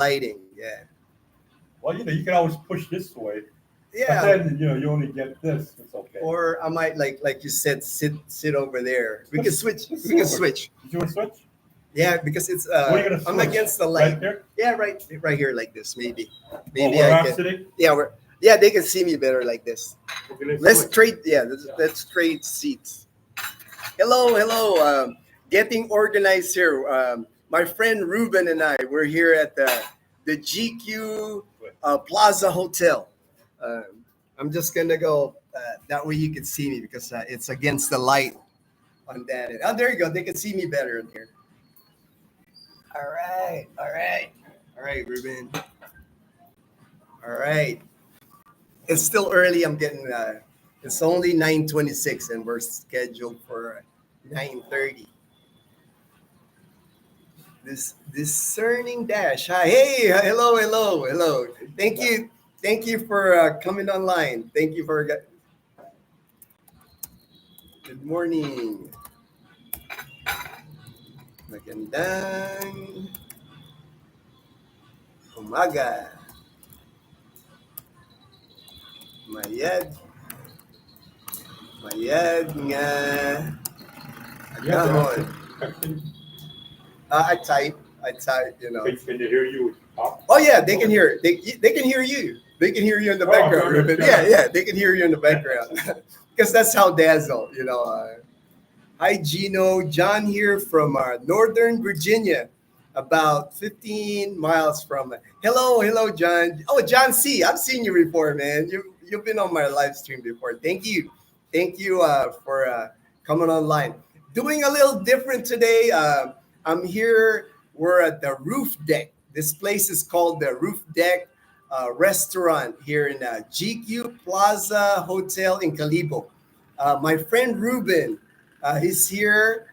lighting. Yeah. Well, you can always push this way, but Yeah. then you only get this. It's okay. Or I might like you said, sit over there. We can switch. Let's We can switch. switch. Did you want to switch? Yeah, because it's Where are you gonna I'm switch? against the Right light. there? Yeah, right here like this. Maybe Where I I'm can. sitting? Yeah, yeah, they can see me better like this. Okay, let's Let's switch. trade. Yeah, let's trade seats. Hello, hello. Getting organized here. My friend Ruben and I, we're here at the GQ Plaza Hotel. I'm just gonna go that way you can see me because it's against the light on that. Oh, there you go. They can see me better in here. All right, all right, all right, Ruben. All right. It's still early. I'm getting. It's only 9:26, and we're scheduled for 9:30. This discerning dash. Hi, hey, hello, hello, hello. Thank you for coming online. Thank you for. Good morning. Magandang umaga. Mayad, mayad nga Yeah, agahon. can, I type, you know. can they hear you talk? Oh yeah, they can hear. They can hear you. They can hear you in the background, okay, Ruben. okay. Yeah, they can hear you in the background because that's how dazzle, you know. Hi, Gino. John here from Northern Virginia, about 15 miles from. Hello, hello, John. Oh, John C. I've seen you before, man. You've been on my live stream before. Thank you for coming online. Doing a little different today. I'm here. We're at the roof deck. This place is called the Roof Deck Restaurant here in GQ Plaza Hotel in Calibo. My friend Ruben. He's here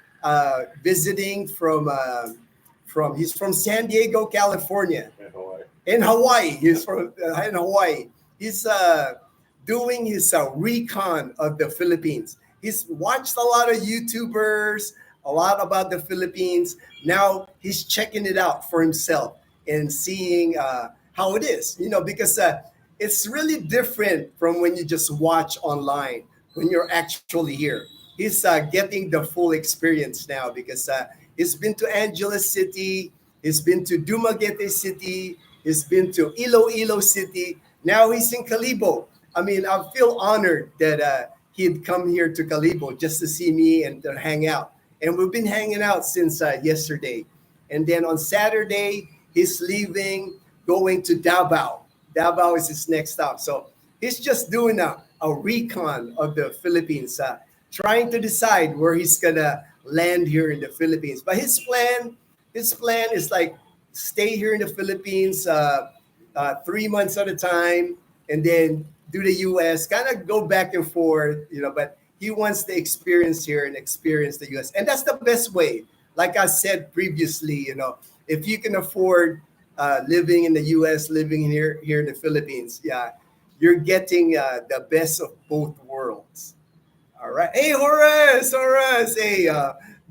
visiting from he's from San Diego, California, In Hawaii. in Hawaii. He's from in Hawaii. He's doing his recon of the Philippines. He's watched a lot of YouTubers, a lot about the Philippines. Now he's checking it out for himself and seeing how it is. You know, because it's really different from when you just watch online. When you're actually here, he's getting the full experience now because he's been to Angeles City, he's been to Dumaguete City, he's been to Iloilo City. Now he's in Calibo. I mean, I feel honored that he'd come here to Calibo just to see me and to hang out. And we've been hanging out since yesterday. And then on Saturday, he's leaving, going to Davao. Davao is his next stop. So he's just doing a recon of the Philippines, trying to decide where he's gonna land here in the Philippines. But his plan is like stay here in the Philippines 3 months at a time, and then do the U.S. Kind of go back and forth, you know. But he wants the experience here and experience the U.S. And that's the best way. Like I said previously, you know, if you can afford living in the U.S., living here in the Philippines, yeah, you're getting the best of both worlds. All right. Hey, Horace, Horace. Hey,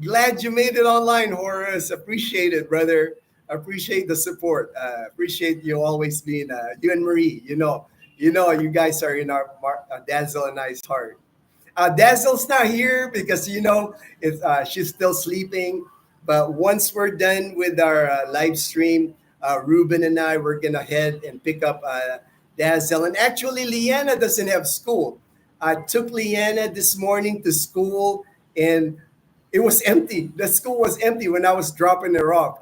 glad you made it online, Horace. Appreciate it, brother. Appreciate the support. Appreciate you always being you and Marie. You guys are in our Dazzle and I's heart. Dazzle's not here because she's still sleeping. But once we're done with our live stream, Ruben and I we're gonna head and pick up Dazzle. And actually, Leanna doesn't have school. I took Leanna this morning to school, and it was empty. The school was empty when I was dropping her off.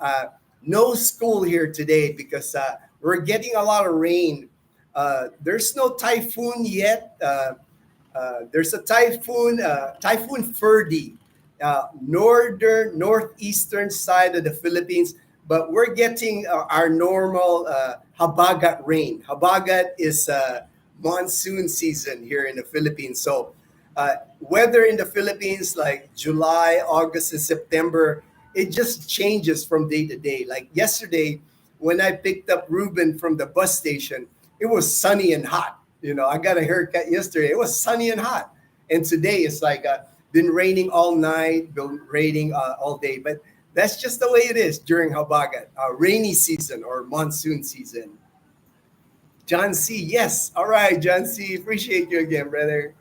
No school here today because we're getting a lot of rain. There's no typhoon yet. There's a typhoon, Typhoon Ferdy, northeastern side of the Philippines, but we're getting our normal habagat rain. Habagat is monsoon season here in the Philippines. So weather in the Philippines, like July, August, and September, it just changes from day to day. Like yesterday, when I picked up Ruben from the bus station, it was sunny and hot. I got a haircut yesterday. It was sunny and hot. And today it's like been raining all night, been raining all day. But That's just the way it is during Habagat, rainy season or monsoon season. John C. Yes. All right, John C. Appreciate you again, brother.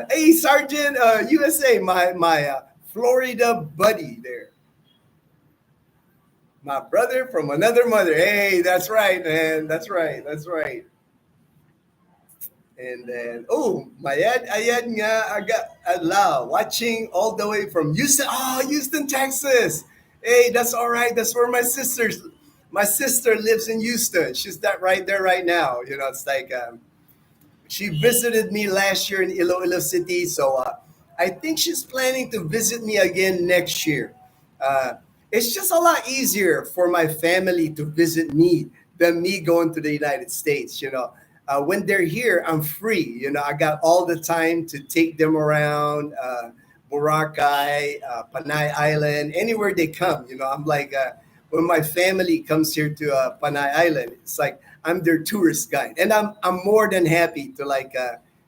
Hey, Sergeant USA, my Florida buddy there. My brother from another mother. Hey, that's right, man. That's right. That's right. And then, oh, ayad nga, aga, ala, watching all the way from Houston. Oh, Houston, Texas. Hey, that's all right. That's where my sister lives in Houston. She's that right there right now. You know, it's like, she visited me last year in Iloilo City, so I think she's planning to visit me again next year. Uh, it's just a lot easier for my family to visit me than me going to the United States. When they're here, I'm free. I got all the time to take them around. Boracay, Panay Island, anywhere they come. I'm like, when my family comes here to Panay Island, it's like I'm their tourist guide, and I'm more than happy to like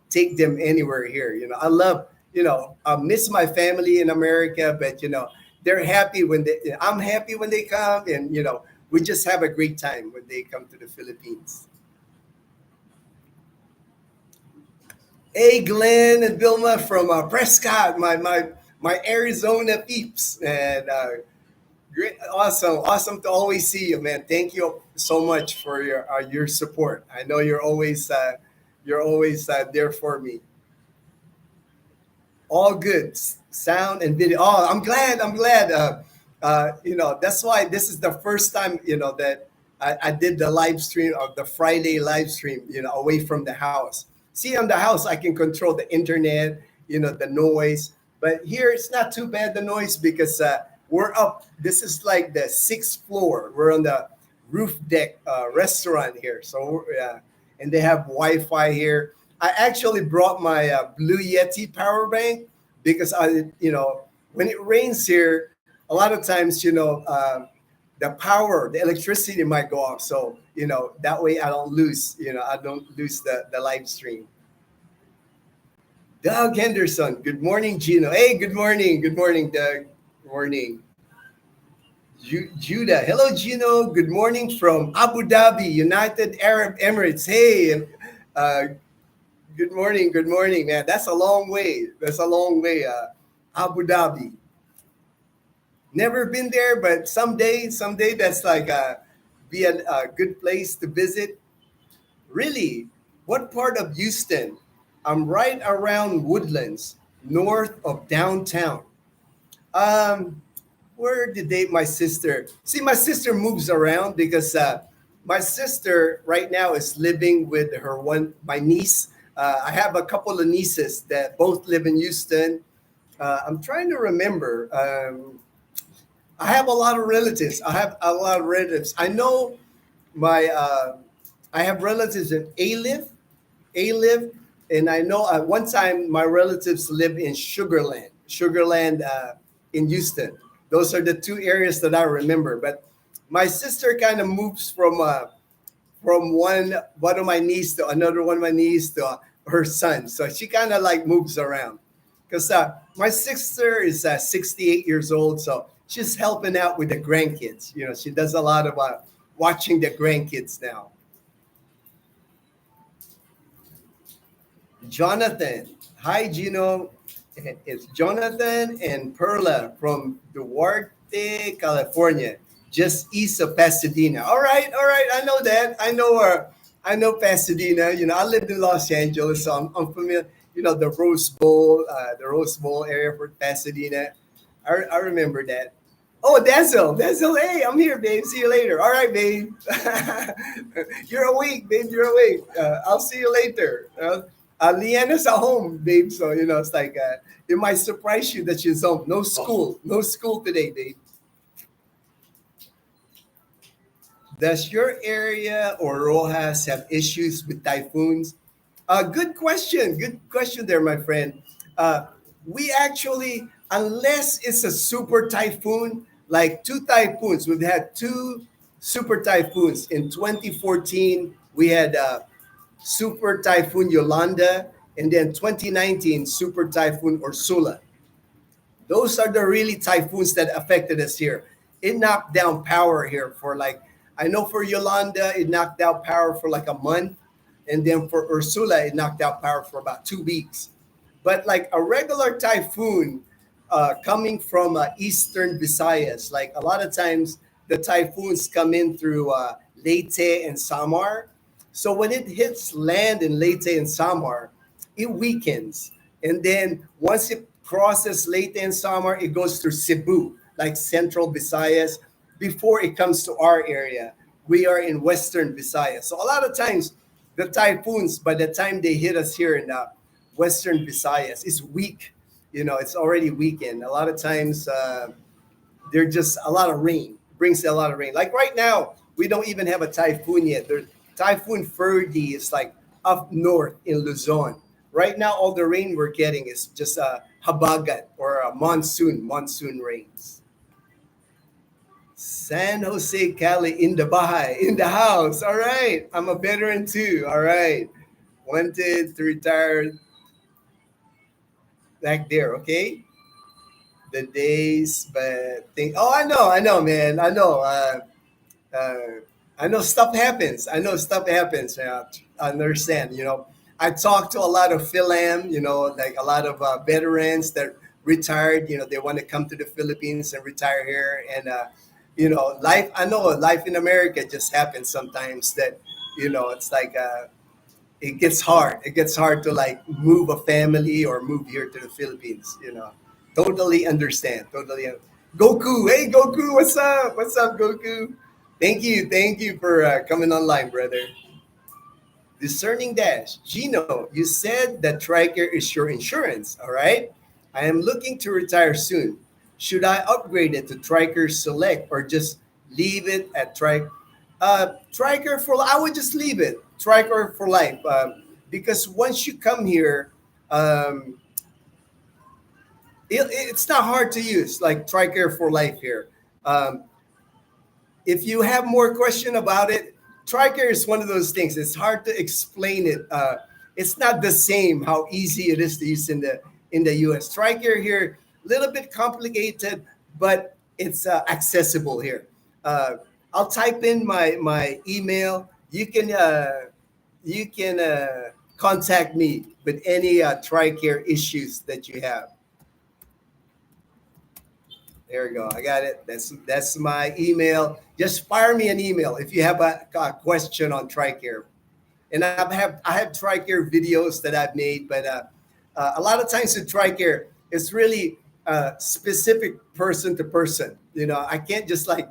take them anywhere here. I love, I miss my family in America, but they're happy when I'm happy when they come, and we just have a great time when they come to the Philippines. Hey, Glenn and Vilma from Prescott, my Arizona peeps, and great, awesome to always see you, man. Thank you so much for your support. I know you're always there for me. All good, sound and video. Oh, I'm glad. I'm glad. That's why this is the first time that I did the live stream of the Friday live stream. Away from the house. See, on the house I can control the internet. The noise, but here it's not too bad the noise because we're up. This is like the sixth floor. We're on the roof deck restaurant here. So and they have Wi-Fi here. I actually brought my Blue Yeti power bank because when it rains here, a lot of times the power, the electricity might go off. So that way I don't lose the live stream. Doug Henderson, good morning, Gino. Hey, good morning, Doug. Good morning. Judah, hello, Gino. Good morning from Abu Dhabi, United Arab Emirates. Hey, uh, good morning, man. That's a long way. That's a long way. Abu Dhabi. Never been there, but someday that's like be a good place to visit. Really, what part of Houston? I'm right around Woodlands, north of downtown. Um, where did they? My sister. See, my sister moves around because my sister right now is living with my niece. I have a couple of nieces that both live in Houston. I'm trying to remember. I have a lot of relatives. I have a lot of relatives. I know my. I have relatives in Alive, and I know at one time my relatives lived in Sugarland in Houston. Those are the two areas that I remember. But my sister kind of moves from one of my niece to another one of my niece to her son. So she kind of like moves around because my sister is 68 years old, so she's helping out with the grandkids. She does a lot of watching the grandkids now. Jonathan, hi Gino. It's Jonathan and Perla from Duarte, California, just east of Pasadena. All right. I know that. I know Pasadena. I lived in Los Angeles, so I'm familiar. The Rose Bowl area for Pasadena. I remember that. Oh, Denzel, hey, I'm here, babe. See you later. All right, babe. You're awake, babe. You're awake. I'll see you later. Leanna's at home, babe. So it's like it might surprise you that she's home. No school today, babe. Does your area or Rojas have issues with typhoons? Good question. Good question there, my friend. We actually, unless it's a super typhoon, like two typhoons, we've had two super typhoons. In 2014, we had Super Typhoon Yolanda, and then 2019, Super Typhoon Ursula. Those are the really typhoons that affected us here. It knocked down power here for like, I know for Yolanda, it knocked out power for like a month. And then for Ursula, it knocked out power for about 2 weeks. But like a regular typhoon coming from eastern Visayas, like a lot of times the typhoons come in through Leyte and Samar. So when it hits land in Leyte and Samar, it weakens. And then once it crosses Leyte and Samar, it goes through Cebu, like central Visayas, before it comes to our area. We are in western Visayas. So a lot of times, the typhoons, by the time they hit us here in western Visayas, is weak. It's already weakened. A lot of times, they're just a lot of rain. Brings a lot of rain. Like right now, we don't even have a typhoon yet. Typhoon Ferdy is like up north in Luzon. Right now, all the rain we're getting is just a habagat or a monsoon rains. San Jose, Cali, in the Bahay, in the house. All right. I'm a veteran too. All right. Wanted to retire back there. Okay. The days, but think. Oh, I know, man. Uh, I know stuff happens. I know stuff happens. I understand. I talked to a lot of Philam. Like a lot of veterans that retired. They want to come to the Philippines and retire here. And life. I know life in America just happens sometimes. That it's like it gets hard. It gets hard to like move a family or move here to the Philippines. Totally understand. Goku, hey Goku, what's up? What's up, Goku? Thank you for coming online, brother. Discerning Dash, Gino, you said that Tricare is your insurance, all right? I am looking to retire soon. Should I upgrade it to Tricare Select or just leave it at Tricare for? I would just leave it Tricare for life because once you come here, um, it's not hard to use like Tricare for life here. Um, if you have more question about it, Tricare is one of those things. It's hard to explain it. It's not the same how easy it is to use in the U.S. Tricare here, a little bit complicated, but it's accessible here. I'll type in my email. You can contact me with any Tricare issues that you have. There we go. I got it. That's my email. Just fire me an email if you have a question on Tricare. And I have Tricare videos that I've made, but a lot of times with Tricare, it's really specific person to person. I can't just like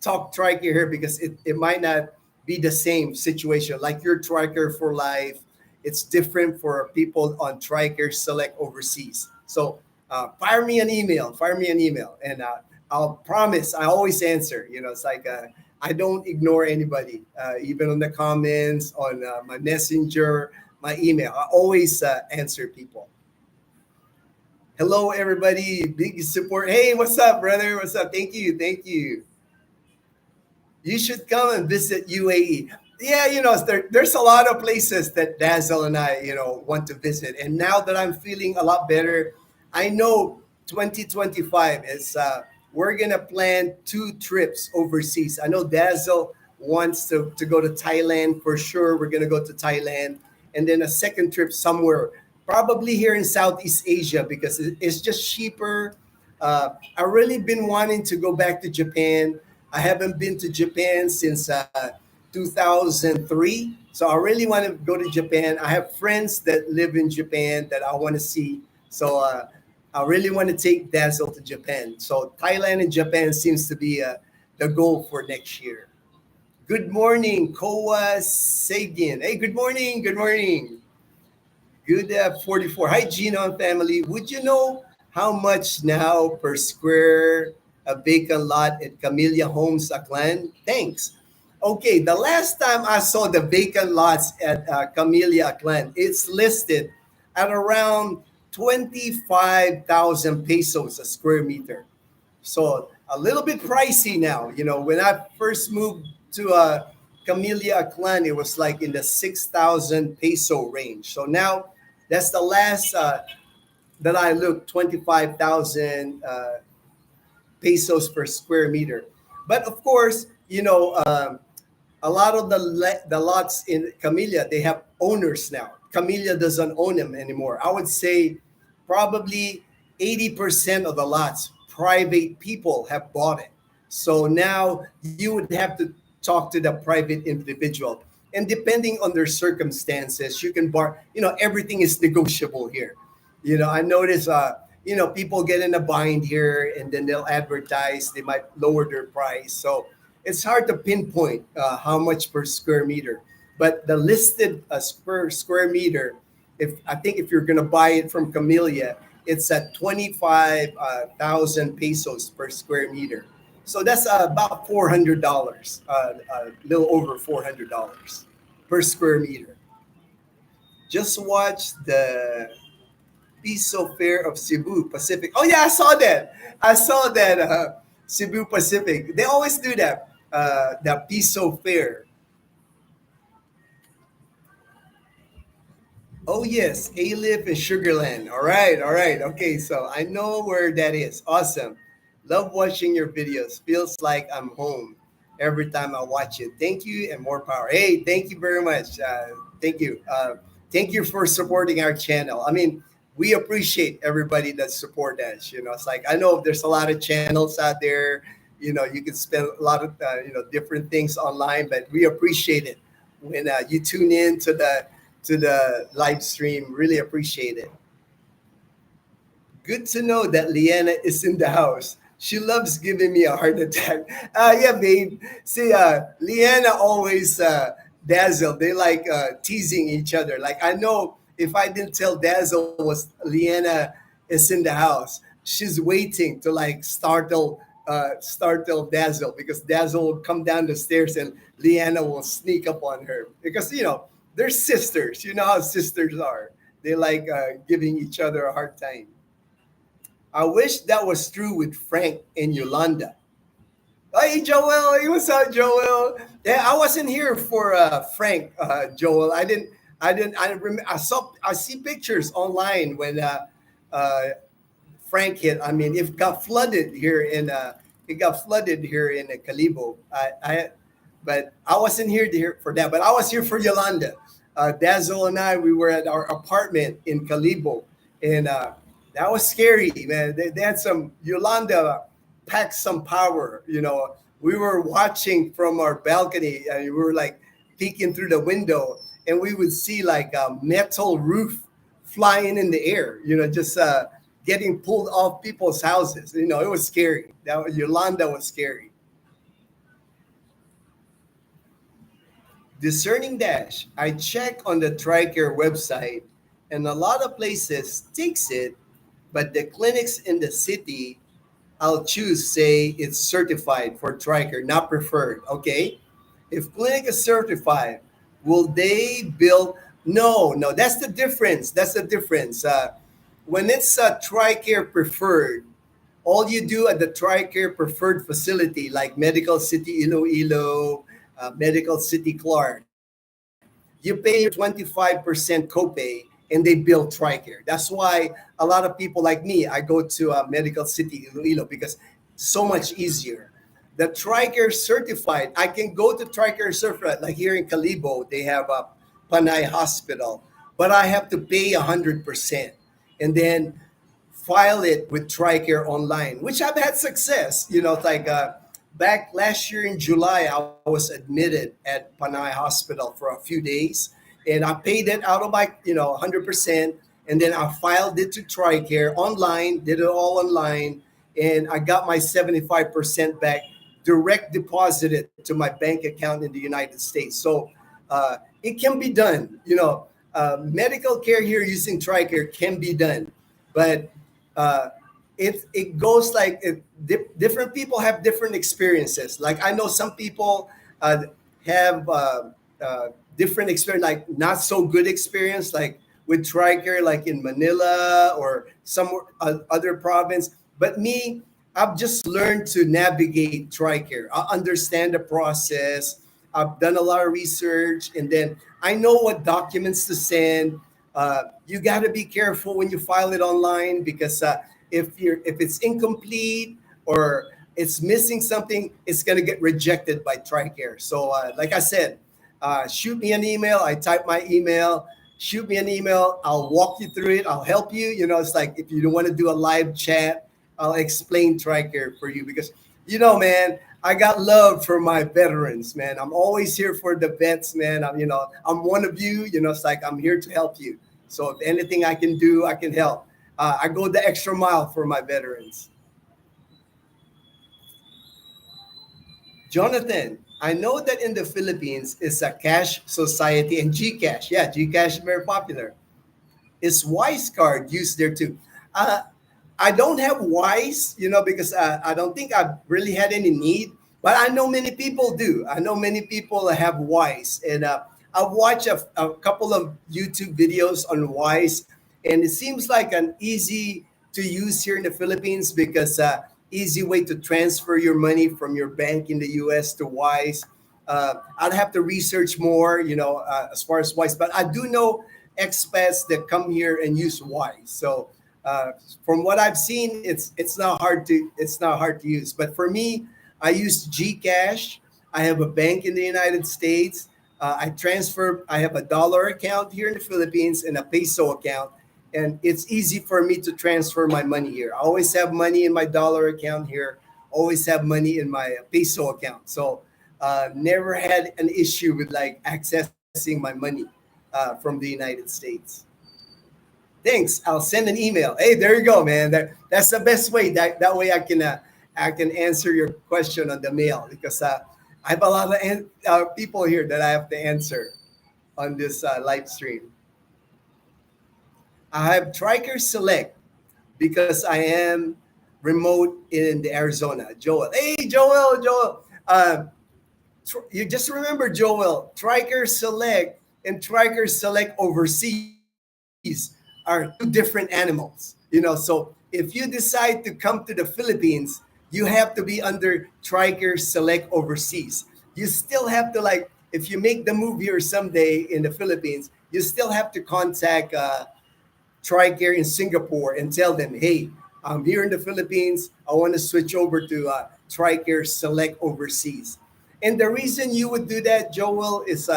talk Tricare here because it might not be the same situation. Like your Tricare for life, it's different for people on Tricare Select overseas. So fire me an email, and I'll promise I always answer. It's like I don't ignore anybody, even on the comments, on my messenger, my email. I always answer people. Hello, everybody. Big support. Hey, what's up, brother? What's up? Thank you. You should come and visit UAE. Yeah, there's a lot of places that Dazzle and I, want to visit. And now that I'm feeling a lot better, I know 2025 is we're gonna plan 2 trips overseas. I know Dazzle wants to go to Thailand for sure. We're gonna go to Thailand, and then a second trip somewhere, probably here in Southeast Asia because it's just cheaper. I've really been wanting to go back to Japan. I haven't been to Japan since 2003, so I really want to go to Japan. I have friends that live in Japan that I want to see. So I really want to take Dazzle to Japan. So Thailand and Japan seems to be the goal for next year. Good morning, Koa Sagin. Hey, good morning. Good 44. Hi, Gino and family. Would you know how much now per square a vacant lot at Camellia Homes, Aklan? Thanks. Okay, the last time I saw the vacant lots at Camellia Aklan, it's listed at around 25,000 pesos a square meter. So a little bit pricey now. When I first moved to Camellia Aklan, it was like in the 6,000 peso range. So now that's the last that I looked, 25,000 pesos per square meter. But of course, a lot of the lots in Camellia, they have owners now. Camellia doesn't own them anymore. I would say probably 80% of the lots, private people have bought it. So now you would have to talk to the private individual. And depending on their circumstances, you can everything is negotiable here. I notice, people get in a bind here and then they'll advertise, they might lower their price. So it's hard to pinpoint how much per square meter, but the listed per square meter, if you're going to buy it from Camellia, it's at 25,000 pesos per square meter. So that's about $400, a little over $400 per square meter. Just watch the Piso Fair of Cebu Pacific. Oh yeah, I saw that. I saw that Cebu Pacific. They always do that. The Piso Fair. Oh yes, Alif and Sugarland. All right. Okay, so I know where that is. Awesome. Love watching your videos. Feels like I'm home every time I watch it. Thank you and more power. Hey, thank you very much. Thank you. Thank you for supporting our channel. I mean, we appreciate everybody that support us. It's like I know there's a lot of channels out there. You can spend a lot of different things online, but we appreciate it when you tune in to the live stream. Really appreciate it. Good to know that Leanna is in the house. She loves giving me a heart attack. Yeah, babe. See, Leanna always Dazzle. They like teasing each other. Like I know if I didn't tell Dazzle was Leanna is in the house, she's waiting to like startle Dazzle because Dazzle will come down the stairs and Leanna will sneak up on her because they're sisters. You know how sisters are. They like giving each other a hard time. I wish that was true with Frank and Yolanda. Hey Joel, hey, what's up, Joel? Yeah, I wasn't here for Frank, Joel. I see pictures online when Frank hit. I mean, it got flooded here in Calibo. But I wasn't here for that. But I was here for Yolanda. Dazzle and we were at our apartment in Calibo, and that was scary, man. They had some Yolanda packed some power. We were watching from our balcony, and we were like peeking through the window, and we would see like a metal roof flying in the air. Just getting pulled off people's houses. It was scary. Yolanda was scary. Discerning Dash. I check on the Tricare website, and a lot of places takes it, but the clinics in the city I'll choose say it's certified for Tricare, not preferred. Okay, if clinic is certified, will they bill? No, that's the difference. When it's a Tricare preferred, all you do at the Tricare preferred facility, like Medical City Iloilo, Medical City Clark, you pay your 25% copay and they bill Tricare. That's why a lot of people like me, I go to Medical City Iloilo because so much easier. The Tricare certified, I can go to Tricare certified, like here in Calibo, they have a Panay Hospital, but I have to pay 100% and then file it with Tricare online, which I've had success. It's like back last year in July, I was admitted at Panay Hospital for a few days, and I paid it out of my 100%, and then I filed it to Tricare online, did it all online, and I got my 75% back, direct deposited to my bank account in the United States. So it can be done. Medical care here using Tricare can be done, but it goes like different people have different experiences. Like I know some people have different experience, like not so good experience, like with Tricare, like in Manila or some other province. But me, I've just learned to navigate Tricare. I understand the process. I've done a lot of research, and then I know what documents to send. You got to be careful when you file it online because if it's incomplete or it's missing something, it's going to get rejected by Tricare. So, like I said, shoot me an email. I type my email. Shoot me an email. I'll walk you through it. I'll help you. You know, it's like if you don't want to do a live chat, I'll explain Tricare for you because man, I got love for my veterans, man. I'm always here for the vets, man. I'm one of you. It's like I'm here to help you. So if anything I can do, I can help. I go the extra mile for my veterans. Jonathan, I know that in the Philippines it's a cash society and GCash. Yeah, GCash is very popular. Is Wise card used there too? Uh, I don't have Wise, because I don't think I've really had any need, but I know many people do. I know many people have Wise, and I've watched a couple of YouTube videos on Wise, and it seems like an easy to use here in the Philippines because easy way to transfer your money from your bank in the US to Wise. I'd have to research more, as far as Wise, but I do know expats that come here and use Wise. So from what I've seen, it's not hard to use. But for me, I use Gcash. I have a bank in the United States. I have a dollar account here in the Philippines and a peso account, and it's easy for me to transfer my money here. I always have money in my dollar account here. Always have money in my peso account. So never had an issue with like accessing my money from the United States. Thanks. I'll send an email. Hey, there you go, man. That's the best way. That way I can answer your question on the mail because I have a lot of people here that I have to answer on this live stream. I have Tricare Select because I am remote in the Arizona. Joel. Hey, Joel. You just remember, Joel, Tricare Select and Tricare Select Overseas are two different animals. So if you decide to come to the Philippines, you have to be under Tricare Select Overseas. You still have to if you make the move here someday in the Philippines, you still have to contact Tricare in Singapore and tell them, hey, I'm here in the Philippines. I want to switch over to Tricare Select Overseas. And the reason you would do that, Joel, is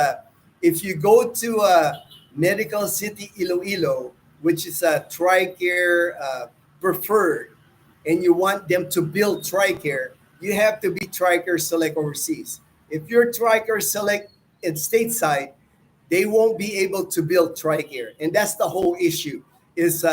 if you go to Medical City Iloilo, which is a Tricare preferred, and you want them to build Tricare, you have to be Tricare Select Overseas. If you're Tricare Select in stateside, they won't be able to build Tricare. And that's the whole issue is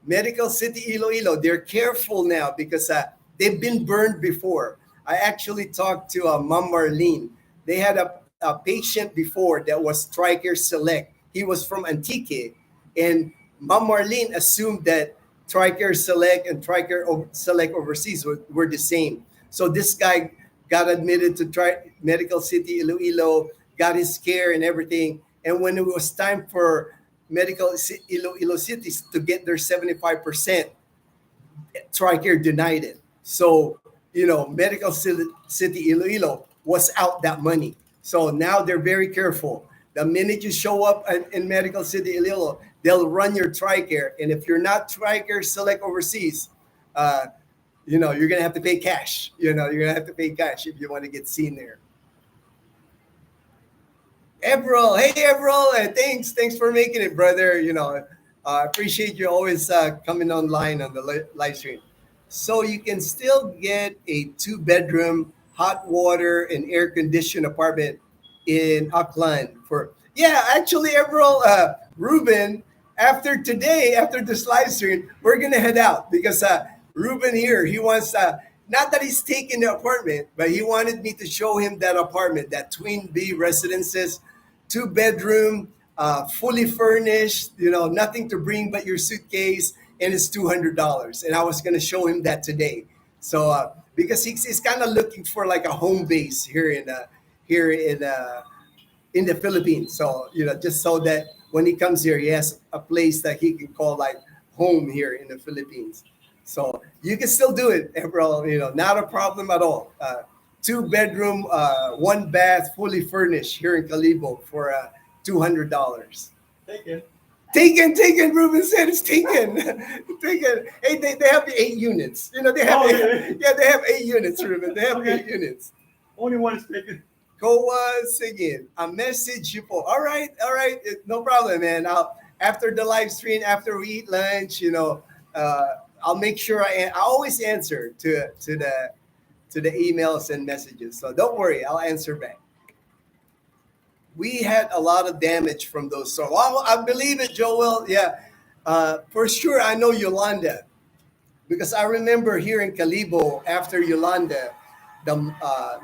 Medical City Iloilo. They're careful now because they've been burned before. I actually talked to Mom Marlene. They had a patient before that was Tricare Select. He was from Antique, and Mom Marlene assumed that Tricare Select and Tricare Select Overseas were the same. So this guy got admitted to Medical City Iloilo, got his care and everything. And when it was time for Medical Iloilo cities to get their 75%, Tricare denied it. So, Medical City Iloilo was out that money. So now they're very careful. The minute you show up in Medical City Iloilo, they'll run your Tricare. And if you're not Tricare Select Overseas, you're going to have to pay cash. You're going to have to pay cash if you want to get seen there. April, hey April, thanks for making it, brother. I appreciate you always coming online on the live stream. So you can still get a 2-bedroom, hot water and air conditioned apartment in Auckland for actually April, Ruben. After this live stream, we're gonna head out because Ruben here, he wants not that he's taking the apartment, but he wanted me to show him that apartment, that Twin B residences, 2-bedroom, fully furnished, nothing to bring but your suitcase, and it's $200. And I was going to show him that today. So because he's kind of looking for like a home base here in the Philippines. So just so that when he comes here, he has a place that he can call like home here in the Philippines. So you can still do it, April. Not a problem at all. 2-bedroom, 1 bath, fully furnished here in Calibo for $200. Take it. Taken. Ruben said it's taken. Taken. Hey, they have 8 units. They have Oh, yeah. yeah, they have 8 units, Ruben. They have Okay. 8 units. Only one is taken. Koa singing. A message you po. All right. No problem, man. After the live stream, after we eat lunch, I'll make sure I always answer to the emails and messages. So don't worry, I'll answer back. We had a lot of damage from those. So I believe it, Joel. Yeah, for sure. I know Yolanda because I remember here in Calibo after Yolanda, the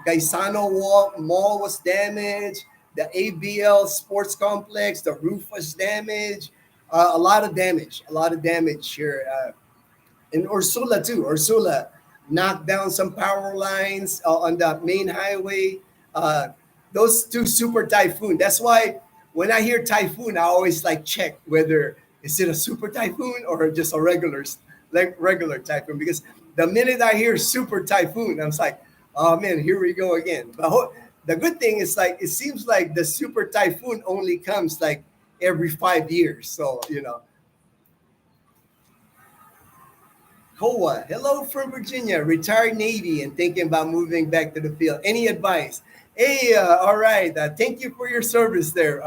Gaisano Mall was damaged. The ABL Sports Complex, the roof was damaged. A lot of damage. A lot of damage here. In Ursula too. Ursula knocked down some power lines on the main highway. Uh, those two super typhoon. That's why when I hear typhoon, I always like check whether is it a super typhoon or just a regular typhoon. Because the minute I hear super typhoon, I'm like, oh man, here we go again. But the good thing is like it seems like the super typhoon only comes like every 5 years. So Koa, hello from Virginia, retired Navy and thinking about moving back to the field. Any advice? Hey, all right. Thank you for your service there.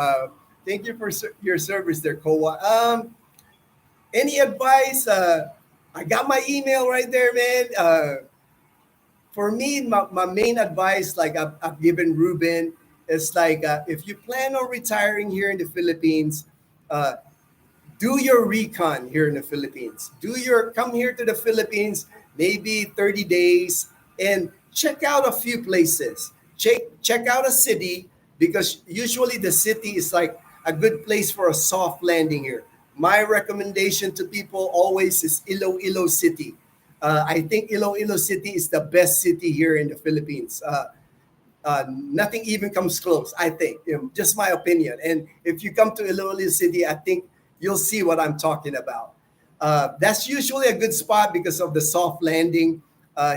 Thank you for your service there, Koa. Any advice? I got my email right there, man. For me, my main advice, like I've given Ruben, is like if you plan on retiring here in the Philippines, uh, do your recon here in the Philippines. Come here to the Philippines, maybe 30 days, and check out a few places. Check out a city because usually the city is like a good place for a soft landing here. My recommendation to people always is Iloilo City. I think Iloilo City is the best city here in the Philippines. Nothing even comes close, I think. Just my opinion. And if you come to Iloilo City, I think you'll see what I'm talking about. That's usually a good spot because of the soft landing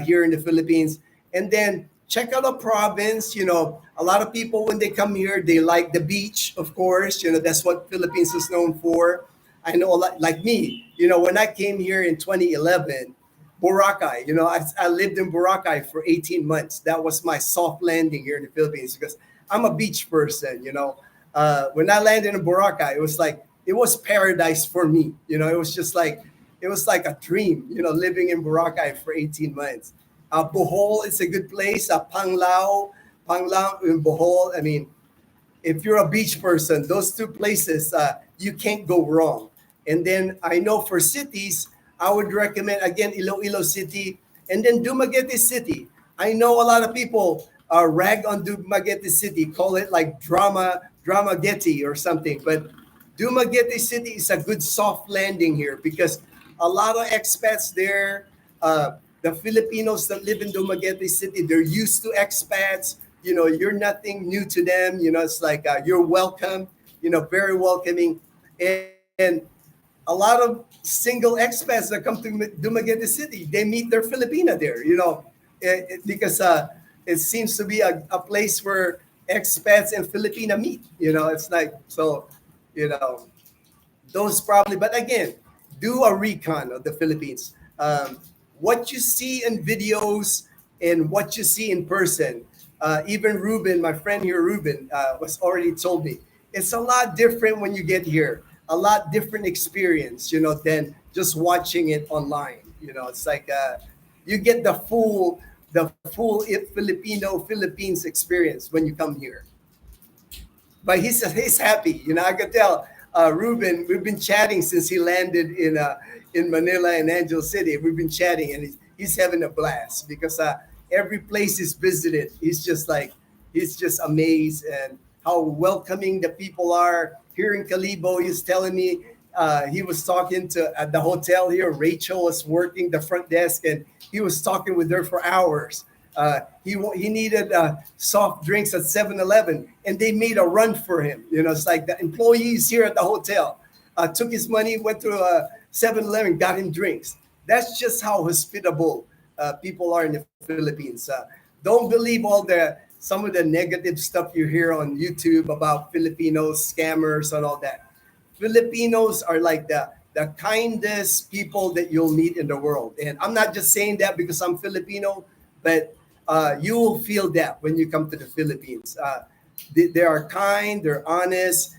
here in the Philippines. And then check out a province. A lot of people when they come here, they like the beach, of course. That's what Philippines is known for. I know a lot, like me. When I came here in 2011, Boracay. I lived in Boracay for 18 months. That was my soft landing here in the Philippines because I'm a beach person. When I landed in Boracay, it was paradise for me. It was like a dream. Living in Boracay for 18 months. Bohol is a good place. Panglao in Bohol. I mean, if you're a beach person, those two places you can't go wrong. And then I know for cities, I would recommend again Iloilo City and then Dumaguete City. I know a lot of people rag on Dumaguete City, call it like drama Getty or something, but Dumaguete City is a good soft landing here because a lot of expats there. The Filipinos that live in Dumaguete City, they're used to expats. You're nothing new to them. It's like you're welcome. Very welcoming, and a lot of single expats that come to Dumaguete City, they meet their Filipina there. Because it seems to be a place where expats and Filipina meet. It's like so. You know, those probably, but again, do a recon of the Philippines. What you see in videos and what you see in person, even Ruben, my friend here, Ruben, was already told me, it's a lot different when you get here. A lot different experience, than just watching it online. It's like you get the full Philippines experience when you come here. But he's happy. I could tell. Ruben, we've been chatting since he landed in Manila and Angel City. We've been chatting, and he's having a blast because every place he's visited, he's just amazed and how welcoming the people are here in Calibo. He's telling me he was talking to at the hotel here. Rachel was working the front desk, and he was talking with her for hours. He needed soft drinks at 7-Eleven, and they made a run for him. It's like the employees here at the hotel took his money, went to 7-Eleven, got him drinks. That's just how hospitable people are in the Philippines. Don't believe some of the negative stuff you hear on YouTube about Filipinos, scammers, and all that. Filipinos are like the kindest people that you'll meet in the world. And I'm not just saying that because I'm Filipino, but you will feel that when you come to the Philippines. They are kind, they're honest.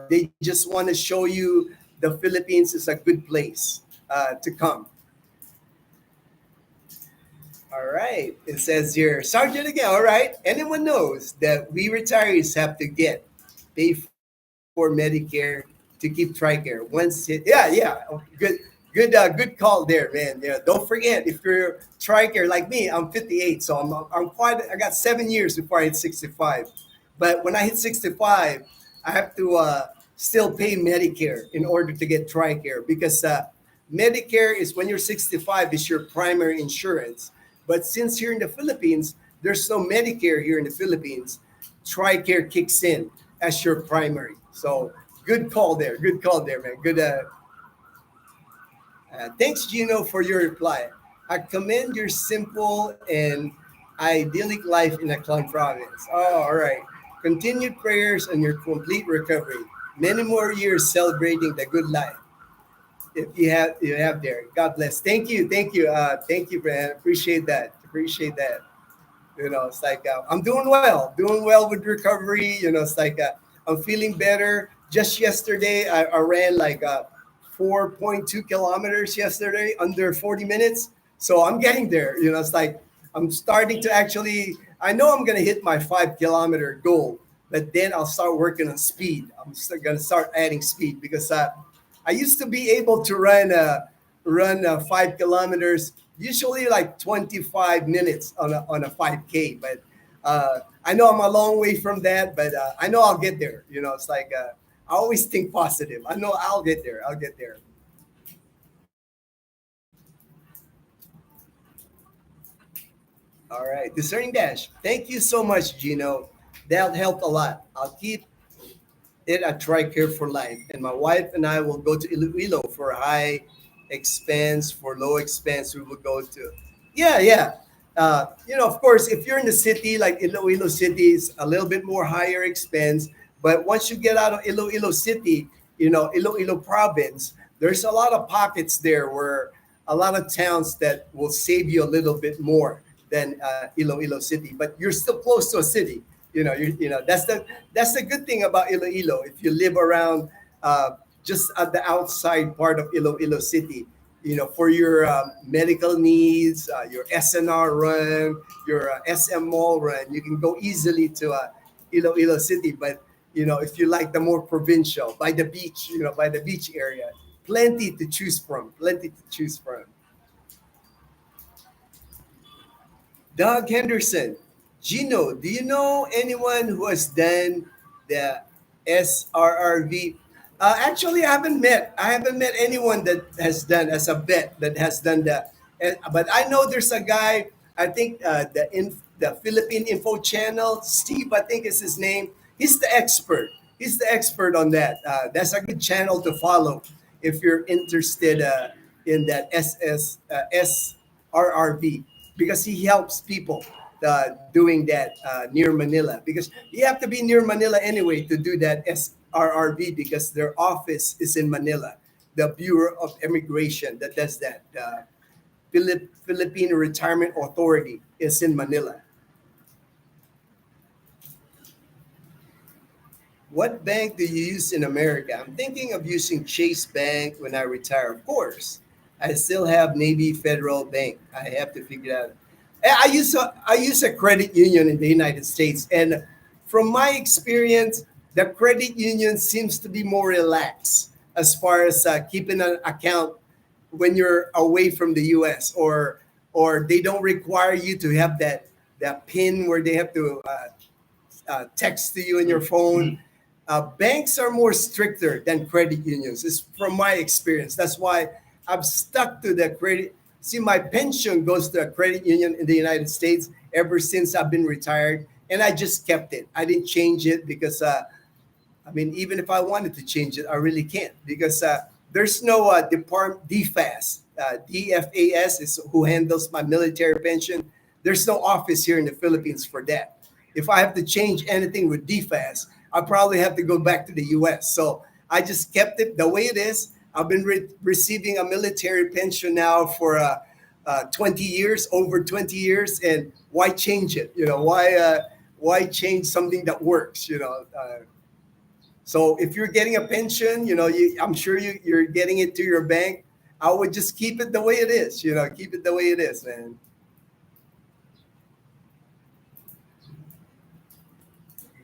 They just want to show you the Philippines is a good place to come. All right. It says here, Sergeant again. All right. Anyone knows that we retirees have to pay for Medicare to keep Tricare. Once it, yeah. Good call there, man. Yeah. Don't forget if you're Tricare like me, I'm 58, so I'm quite. I got 7 years before I hit 65. But when I hit 65, I have to still pay Medicare in order to get Tricare because Medicare is when you're 65 is your primary insurance. But since here in the Philippines, there's no Medicare here in the Philippines, Tricare kicks in as your primary. So good call there. Good call there, man. Good. Thanks, Gino, for your reply. I commend your simple and idyllic life in a clown province. Oh, all right. Continued prayers on your complete recovery. Many more years celebrating the good life. If you have there. God bless. Thank you, man. Appreciate that. Appreciate that. It's like I'm doing well with recovery. It's like I'm feeling better. Just yesterday, I ran like 4.2 kilometers yesterday, under 40 minutes. So I'm getting there. It's like I'm starting to actually. I know I'm gonna hit my 5 kilometer goal, but then I'll start working on speed. I'm gonna start adding speed because I used to be able to run 5 kilometers, usually like 25 minutes on a 5K. But I know I'm a long way from that, but I know I'll get there. It's like I always think positive. I know I'll get there. I'll get there. All right, discerning dash. Thank you so much, Gino. That helped a lot. I'll keep it a Tricare for life. And my wife and I will go to Iloilo for high expense, for low expense. We will go to, yeah. Of course, if you're in the city, like Iloilo City is a little bit more higher expense. But once you get out of Iloilo City, Iloilo province, there's a lot of pockets there where a lot of towns that will save you a little bit more than Iloilo City. But you're still close to a city. That's the good thing about Iloilo. If you live around just at the outside part of Iloilo City, for your medical needs, your SNR run, your SM Mall run, you can go easily to Iloilo City. But if you like the more provincial, by the beach area, plenty to choose from. Plenty to choose from. Doug Henderson. Gino, do you know anyone who has done the SRRV? Actually, I haven't met anyone that has done as a vet that has done that. But I know there's a guy. I think the Philippine Info Channel, Steve, I think is his name. He's the expert. He's the expert on that. That's a good channel to follow if you're interested in that SRRV because he helps people doing that near Manila because you have to be near Manila anyway to do that SRRV because their office is in Manila. The Bureau of Immigration that does that. Philippine Retirement Authority is in Manila. What bank do you use in America? I'm thinking of using Chase Bank when I retire. Of course, I still have Navy Federal Bank. I have to figure out. I use a credit union in the United States, and from my experience, the credit union seems to be more relaxed as far as keeping an account when you're away from the U.S. or they don't require you to have that pin where they have to text to you in your phone. Banks are more stricter than credit unions. It's from my experience. That's why I've stuck to the credit. See, my pension goes to a credit union in the United States ever since I've been retired, and I just kept it. I didn't change it because, even if I wanted to change it, I really can't because there's no department DFAS. DFAS is who handles my military pension. There's no office here in the Philippines for that. If I have to change anything with DFAS, I probably have to go back to the U.S. So I just kept it the way it is. I've been receiving a military pension now for 20 years, over 20 years, and why change it? Why change something that works? So if you're getting a pension, I'm sure you're getting it to your bank. I would just keep it the way it is. Keep it the way it is, man.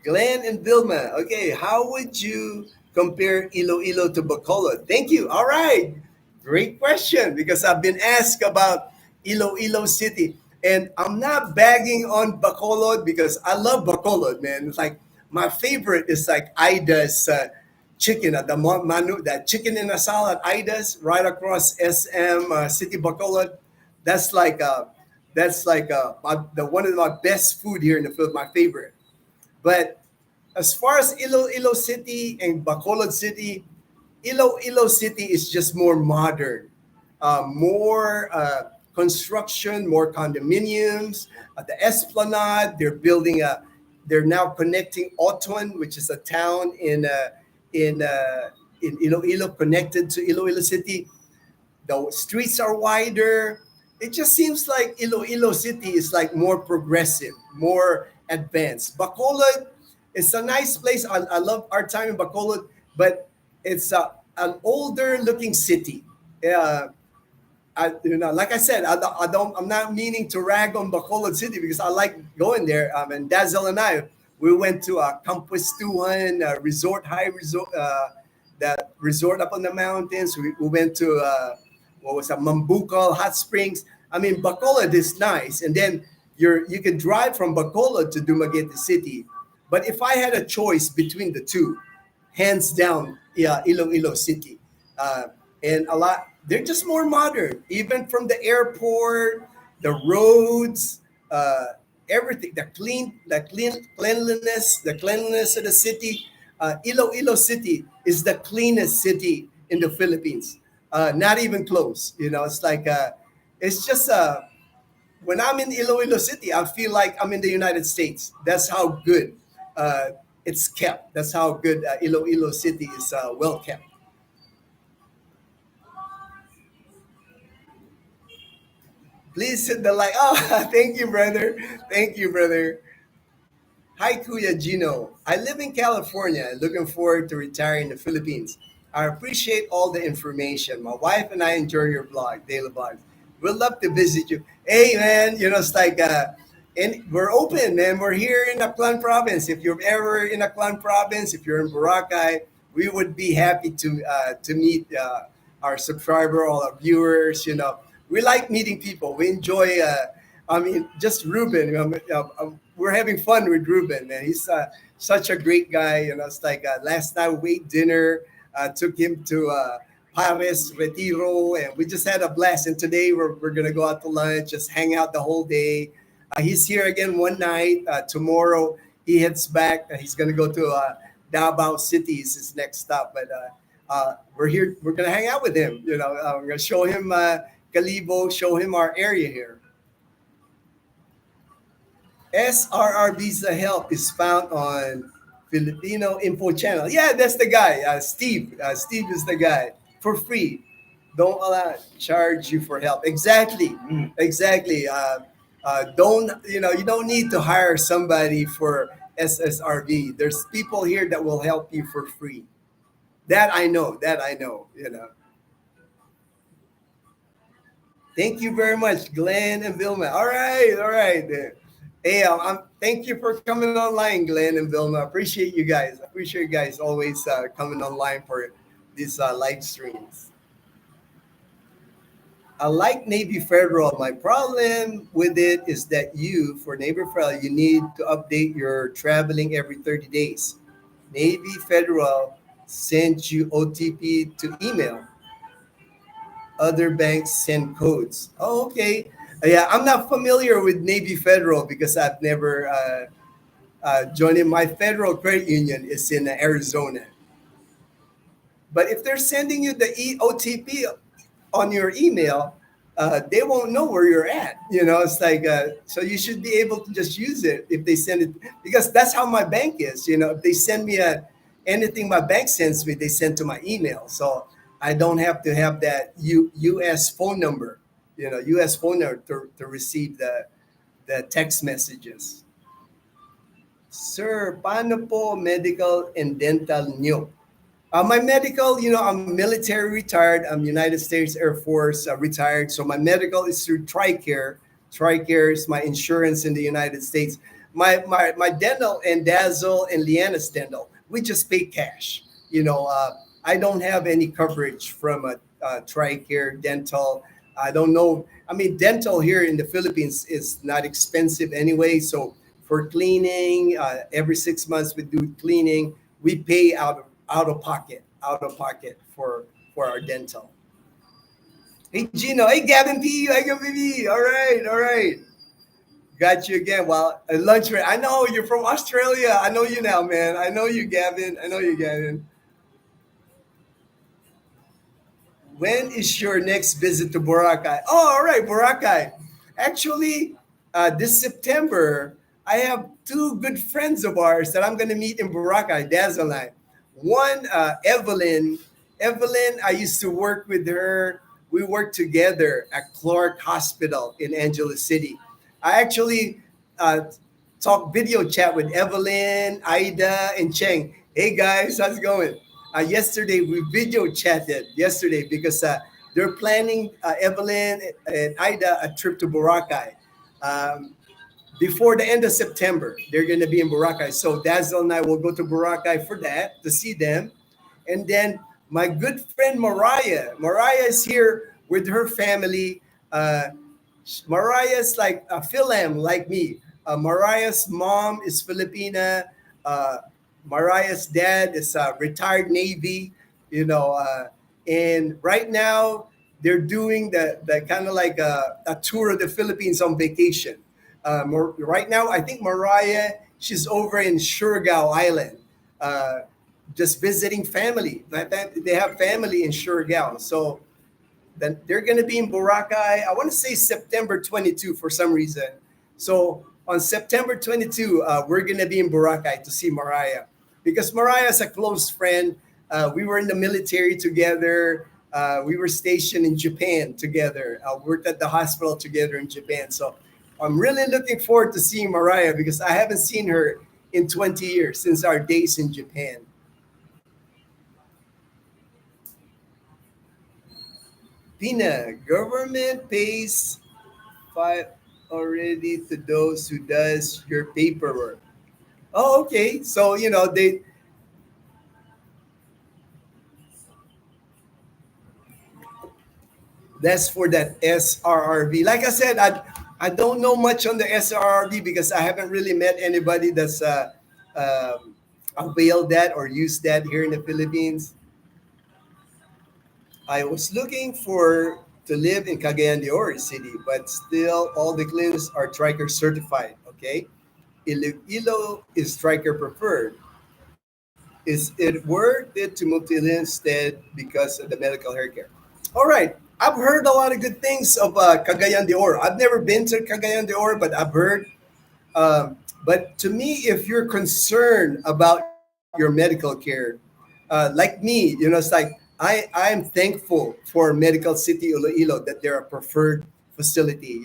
Glenn and Vilma. Okay, how would you compare Iloilo to Bacolod? Thank you. All right. Great question because I've been asked about Iloilo City. And I'm not bagging on Bacolod because I love Bacolod, man. It's like my favorite is like Ida's chicken at the Manu, that chicken in a salad, Ida's right across SM City Bacolod. That's like the one of my best food here in the field, my favorite. But as far as Iloilo City and Bacolod City, Iloilo City is just more modern, more construction, more condominiums. At the Esplanade, they're now connecting Oton, which is a town in in Iloilo, connected to Iloilo City. The streets are wider. It just seems like Iloilo City is like more progressive, more advanced. Bacolod is a nice place. I love our time in Bacolod, but it's an older looking city. Uh, like I said, I'm not meaning to rag on Bacolod City because I like going there. And Dazzle and I, we went to Campus Tuhan Resort, high resort, that resort up on the mountains. We went to what was that, Mambukal Hot Springs. I mean, Bacolod is nice, and then you can drive from Bacolod to Dumaguete City. But if I had a choice between the two, hands down, yeah, Iloilo City. Uh, and a lot, they're just more modern, even from the airport, the roads, everything, the cleanliness of the city. Iloilo City is the cleanest city in the Philippines. Not even close. It's like it's just when I'm in Iloilo City, I feel like I'm in the United States. That's how good uh, it's kept. That's how good Iloilo City is well kept. Please hit the like. Oh, thank you, brother. Thank you, brother. Hi, Kuya Ginno. I live in California, looking forward to retiring in the Philippines. I appreciate all the information. My wife and I enjoy your blog, daily vlogs. We'd love to visit you. Hey, man, it's like, and we're open, man. We're here in Aklan province. If you're ever in Aklan province, if you're in Boracay, we would be happy to meet our subscriber, all our viewers. We like meeting people. We enjoy. I mean, just Ruben. We're having fun with Ruben, man. He's such a great guy. It's like last night we ate dinner, took him to Paris Retiro, and we just had a blast. And today we're gonna go out to lunch, just hang out the whole day. He's here again one night. Tomorrow he heads back. He's gonna go to Davao City. Is his next stop. But we're here. We're gonna hang out with him. We're gonna show him Calibo, show him our area here. SRR Visa Help is found on Filipino Info Channel. Yeah, that's the guy. Steve. Steve is the guy for free. Don't allow charge you for help. Exactly. Exactly. Don't you don't need to hire somebody for SSRV. There's people here that will help you for free. That I know. That I know. Thank you very much, Glenn and Vilma. All right, all right. Hey, thank you for coming online, Glenn and Vilma. Appreciate you guys. Appreciate you guys always coming online for these live streams. I like Navy Federal. My problem with it is that for Navy Federal, you need to update your traveling every 30 days. Navy Federal sends you OTP to email. Other banks send codes. Oh, okay. Yeah, I'm not familiar with Navy Federal because I've never joined in. My federal credit union is in Arizona. But if they're sending you the OTP on your email, they won't know where you're at. It's like, so you should be able to just use it if they send it, because that's how my bank is. If they send me anything my bank sends me, they send to my email. So I don't have to have that U.S. phone number, U.S. phone number to receive the text messages. Sir, paano po medical and dental nyo? My medical, I'm military retired. I'm United States Air Force retired. So my medical is through Tricare. Tricare is my insurance in the United States. My dental and Dazzle and Liana's dental, we just pay cash. I don't have any coverage from a Tricare dental. I don't know. I mean, dental here in the Philippines is not expensive anyway. So for cleaning, every 6 months we do cleaning. We pay out of pocket for our dental. Hey Gino, hey Gavin P, hey Gavin P. All right, all right. Got you again. Well, lunch. I know you're from Australia. I know you now, man. I know you, Gavin. I know you, Gavin. When is your next visit to Boracay? Oh, all right, Boracay. Actually, this September, I have two good friends of ours that I'm going to meet in Boracay, Dazzle and I. One, Evelyn. Evelyn, I used to work with her. We worked together at Clark Hospital in Angeles City. I actually talk video chat with Evelyn, Ida, and Cheng. Hey guys, how's it going? Yesterday we video chatted yesterday because they're planning Evelyn and Ida a trip to Boracay. Um, Before the end of September, they're going to be in Boracay. So Dazzle and I will go to Boracay for that to see them. And then my good friend Mariah is here with her family. Mariah's like a Philam, like me. Mariah's mom is Filipina. Uh, Mariah's dad is a retired Navy, you know. And right now, they're doing the kind of like a tour of the Philippines on vacation. Right now, I think Mariah, she's over in Surigao Island, uh, just visiting family. They have family in Surigao. So then they're going to be in Boracay. I want to say September 22 for some reason. So on September 22, we're going to be in Boracay to see Mariah because Mariah is a close friend. We were in the military together. We were stationed in Japan together. Worked at the hospital together in Japan. So I'm really looking forward to seeing Mariah because I haven't seen her in 20 years since our days in Japan. Pina, government pays five already to those who does your paperwork. Oh, okay. So that's for that SRRB. Like I said, I don't know much on the SRRB because I haven't really met anybody that's availed that or used that here in the Philippines. I was looking for to live in Cagayan de Oro City, but still all the clinics are Tricare certified. Okay, Iloilo is Tricare preferred. Is it worth it to move to Iloilo instead because of the medical hair care? All right, I've heard a lot of good things of Cagayan de Oro. I've never been to Cagayan de Oro, but I've heard. But to me, if you're concerned about your medical care, like me, it's like I'm thankful for Medical City Iloilo that they're a preferred facility.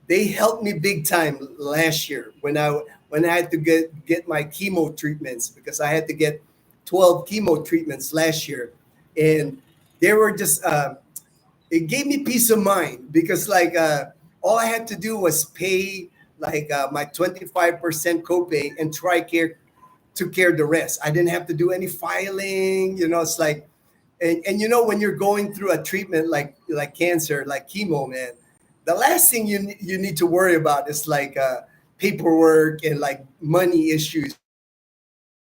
They helped me big time last year when I had to get my chemo treatments because I had to get 12 chemo treatments last year, and they were just it gave me peace of mind because all I had to do was pay my 25% copay and TRICARE took care of the rest. I didn't have to do any filing. It's like, and when you're going through a treatment like cancer, like chemo, man, the last thing you need to worry about is paperwork and like money issues.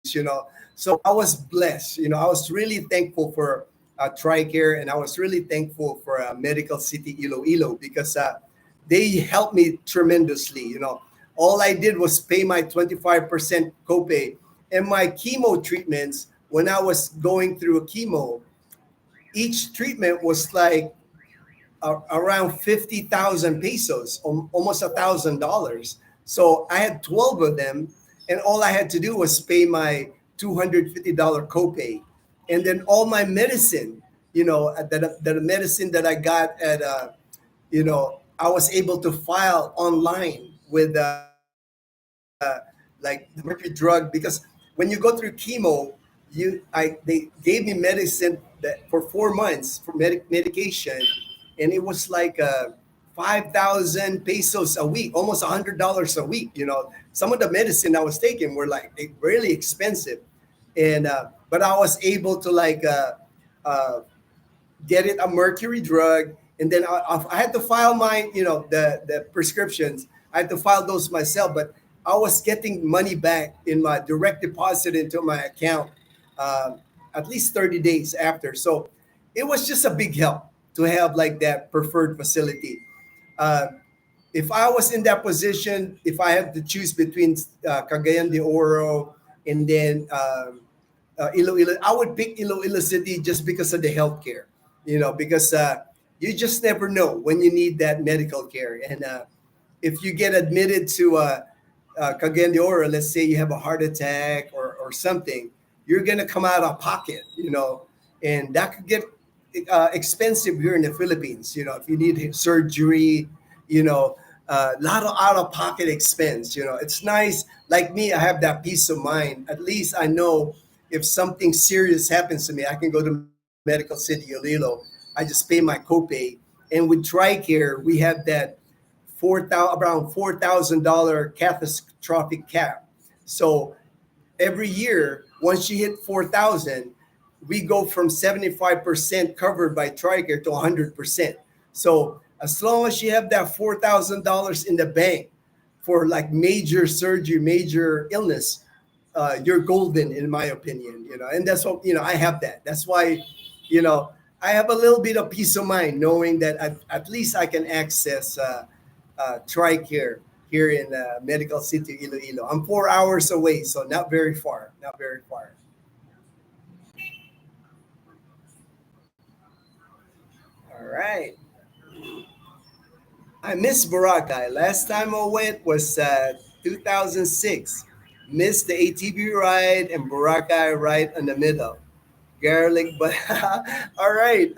So I was blessed. I was really thankful for TRICARE and I was really thankful for Medical City Iloilo because they helped me tremendously. All I did was pay my 25% copay and my chemo treatments. When I was going through a chemo, each treatment was like around 50,000 pesos, almost $1,000. So I had 12 of them, and all I had to do was pay my $250 copay, and then all my medicine, the medicine that I got at, I was able to file online with like the mercury drug, because when you go through chemo, they gave me medicine that for 4 months for medication, and it was like 5,000 pesos a week, almost $100 a week. Some of the medicine I was taking were like really expensive, and but I was able to like uh, get it a mercury drug, and then I had to file my the prescriptions. I had to file those myself, but I was getting money back in my direct deposit into my account uh, at least 30 days after. So it was just a big help to have like that preferred facility. uh, if I was in that position, if I have to choose between Cagayan de Oro and then Iloilo, I would pick Iloilo City just because of the healthcare. Because you just never know when you need that medical care, and if you get admitted to Cagayan de Oro, let's say you have a heart attack or something, you're gonna come out of pocket, and that could get expensive here in the Philippines. If you need surgery, a lot of out of pocket expense. It's nice. Like me, I have that peace of mind. At least I know if something serious happens to me, I can go to Medical City, Iloilo. I just pay my copay. And with Tricare, we have that around $4,000 catastrophic cap. So every year, once you hit 4,000, we go from 75% covered by Tricare to 100%. So as long as you have that $4,000 in the bank for like major surgery, major illness, you're golden in my opinion. And that's what I have that. That's why you know I have a little bit of peace of mind knowing that at least I can access Tricare here in Medical City, Iloilo. I'm 4 hours away, so not very far. Not very far. All right. I miss Boracay. Last time I went was 2006. Missed the ATV ride and Boracay right in the middle. Garlic, but all right.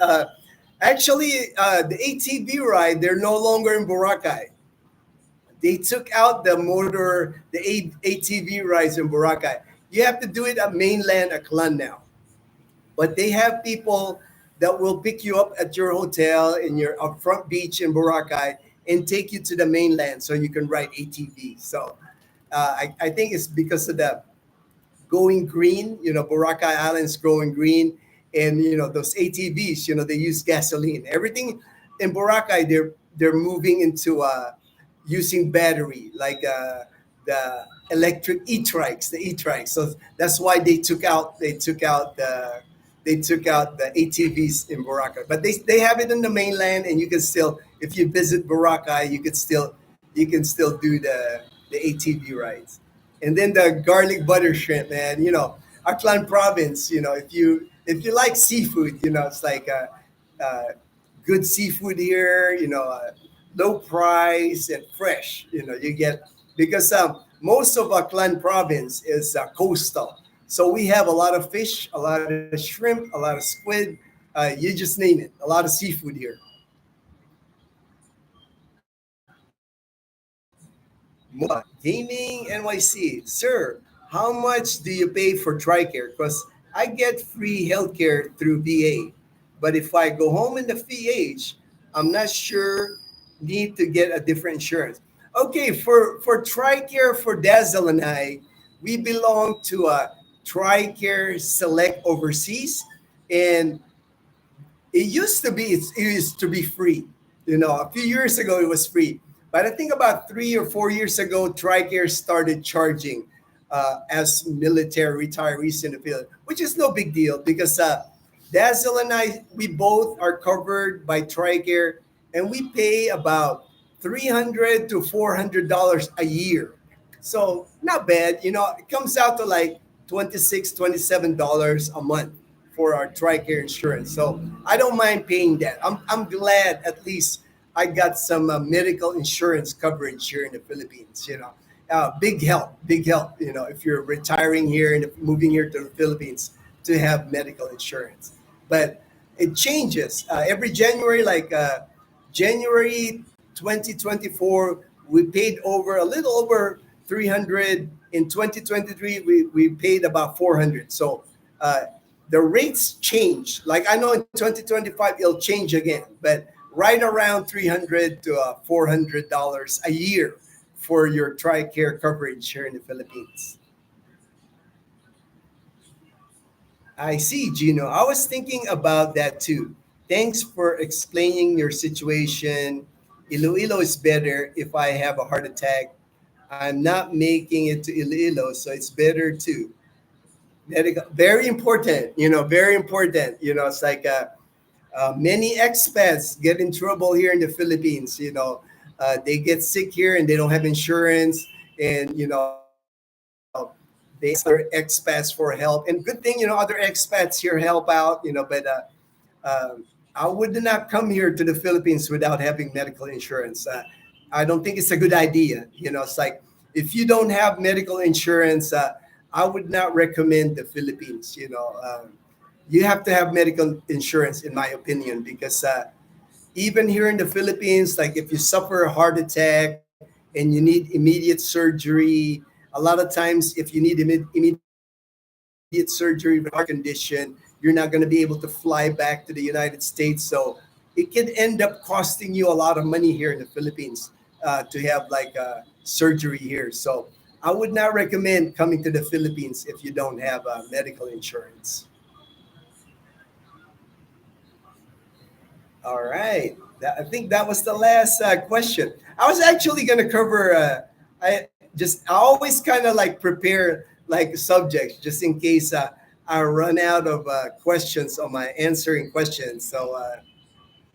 Actually, the ATV ride, they're no longer in Boracay. They took out the ATV rides in Boracay. You have to do it at mainland Aklan now. But they have people that will pick you up at your hotel in your upfront beach in Boracay and take you to the mainland so you can ride ATV. So I think it's because of the going green. Boracay Island's going green, and those ATVs. They use gasoline. Everything in Boracay, they're moving into using battery, like the electric e-trikes, the e-trikes. So that's why they took out the ATVs in Boracay. But they have it in the mainland, and you can still, if you visit Boracay, you can still do the ATV rides. And then the garlic butter shrimp, man. Aklan province. If you like seafood, it's like good seafood here. Low price and fresh. You get, because most of Aklan province is coastal, so we have a lot of fish, a lot of shrimp, a lot of squid. You just name it. A lot of seafood here. Gaming NYC. Sir, how much do you pay for TRICARE? Because I get free healthcare through VA. But if I go home in the PH, I'm not sure, need to get a different insurance. Okay, for TRICARE for Dazzle and I, we belong to a TRICARE Select Overseas. And it used to be free. A few years ago it was free, but I think about 3 or 4 years ago, Tricare started charging as military retirees in the field, which is no big deal because Dazzle and I, we both are covered by Tricare, and we pay about $300 to $400 a year. So not bad. It comes out to like 26, $27 a month for our TRICARE insurance. So I don't mind paying that. I'm glad at least I got some medical insurance coverage here in the Philippines. big help. You know, if you're retiring here and moving here to the Philippines, to have medical insurance. But it changes every January. Like January 2024, we paid over a little over 300. In 2023, we paid about 400. So the rates change. Like I know in 2025 it'll change again, but right around 300 to $400 a year for your Tricare coverage here in the Philippines. I see, Gino. I was thinking about that too. Thanks for explaining your situation. Iloilo is better if I have a heart attack. I'm not making it to Iloilo, so it's better too. Medical, very important, very important. It's like many expats get in trouble here in the Philippines. They get sick here and they don't have insurance, and they ask other expats for help. And good thing, other expats here help out. But I would not come here to the Philippines without having medical insurance. I don't think it's a good idea. It's like if you don't have medical insurance, I would not recommend the Philippines. You have to have medical insurance, in my opinion, because even here in the Philippines, like if you suffer a heart attack and you need immediate surgery, a lot of times if you need immediate surgery with heart condition, you're not going to be able to fly back to the United States. So it could end up costing you a lot of money here in the Philippines to have like surgery here. So I would not recommend coming to the Philippines if you don't have medical insurance. All right. I think that was the last question. I was actually going to cover. I always kind of like prepare like subjects just in case I run out of questions on my answering questions. So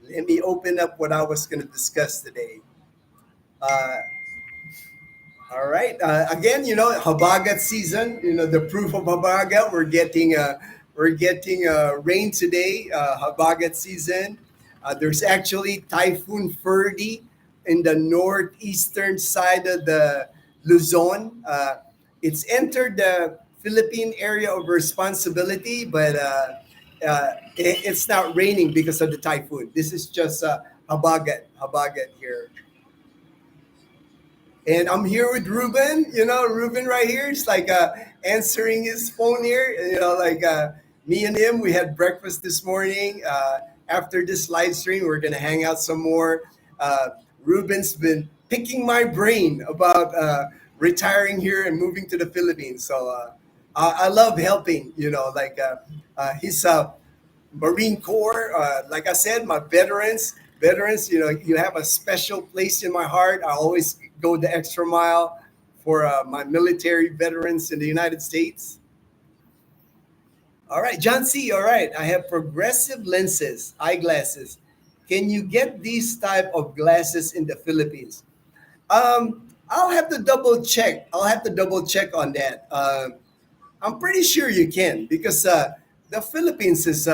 let me open up what I was going to discuss today. Uh, All right. Again, Habagat season. The proof of Habagat. We're getting rain today. Habagat season. There's actually Typhoon Ferdy in the northeastern side of the Luzon. It's entered the Philippine area of responsibility, but it's not raining because of the typhoon. This is just Habagat here. And I'm here with Ruben. Ruben right here. It's like answering his phone here. Like me and him, we had breakfast this morning. After this live stream, we're gonna hang out some more. Ruben's been picking my brain about retiring here and moving to the Philippines. So I love helping. He's Marine Corps. Like I said, my veterans, you have a special place in my heart. I always go the extra mile for my military veterans in the United States. All right, John C. All right, I have progressive lenses, eyeglasses. Can you get these type of glasses in the Philippines? I'll have to double check. I'll have to double check on that. I'm pretty sure you can because the Philippines is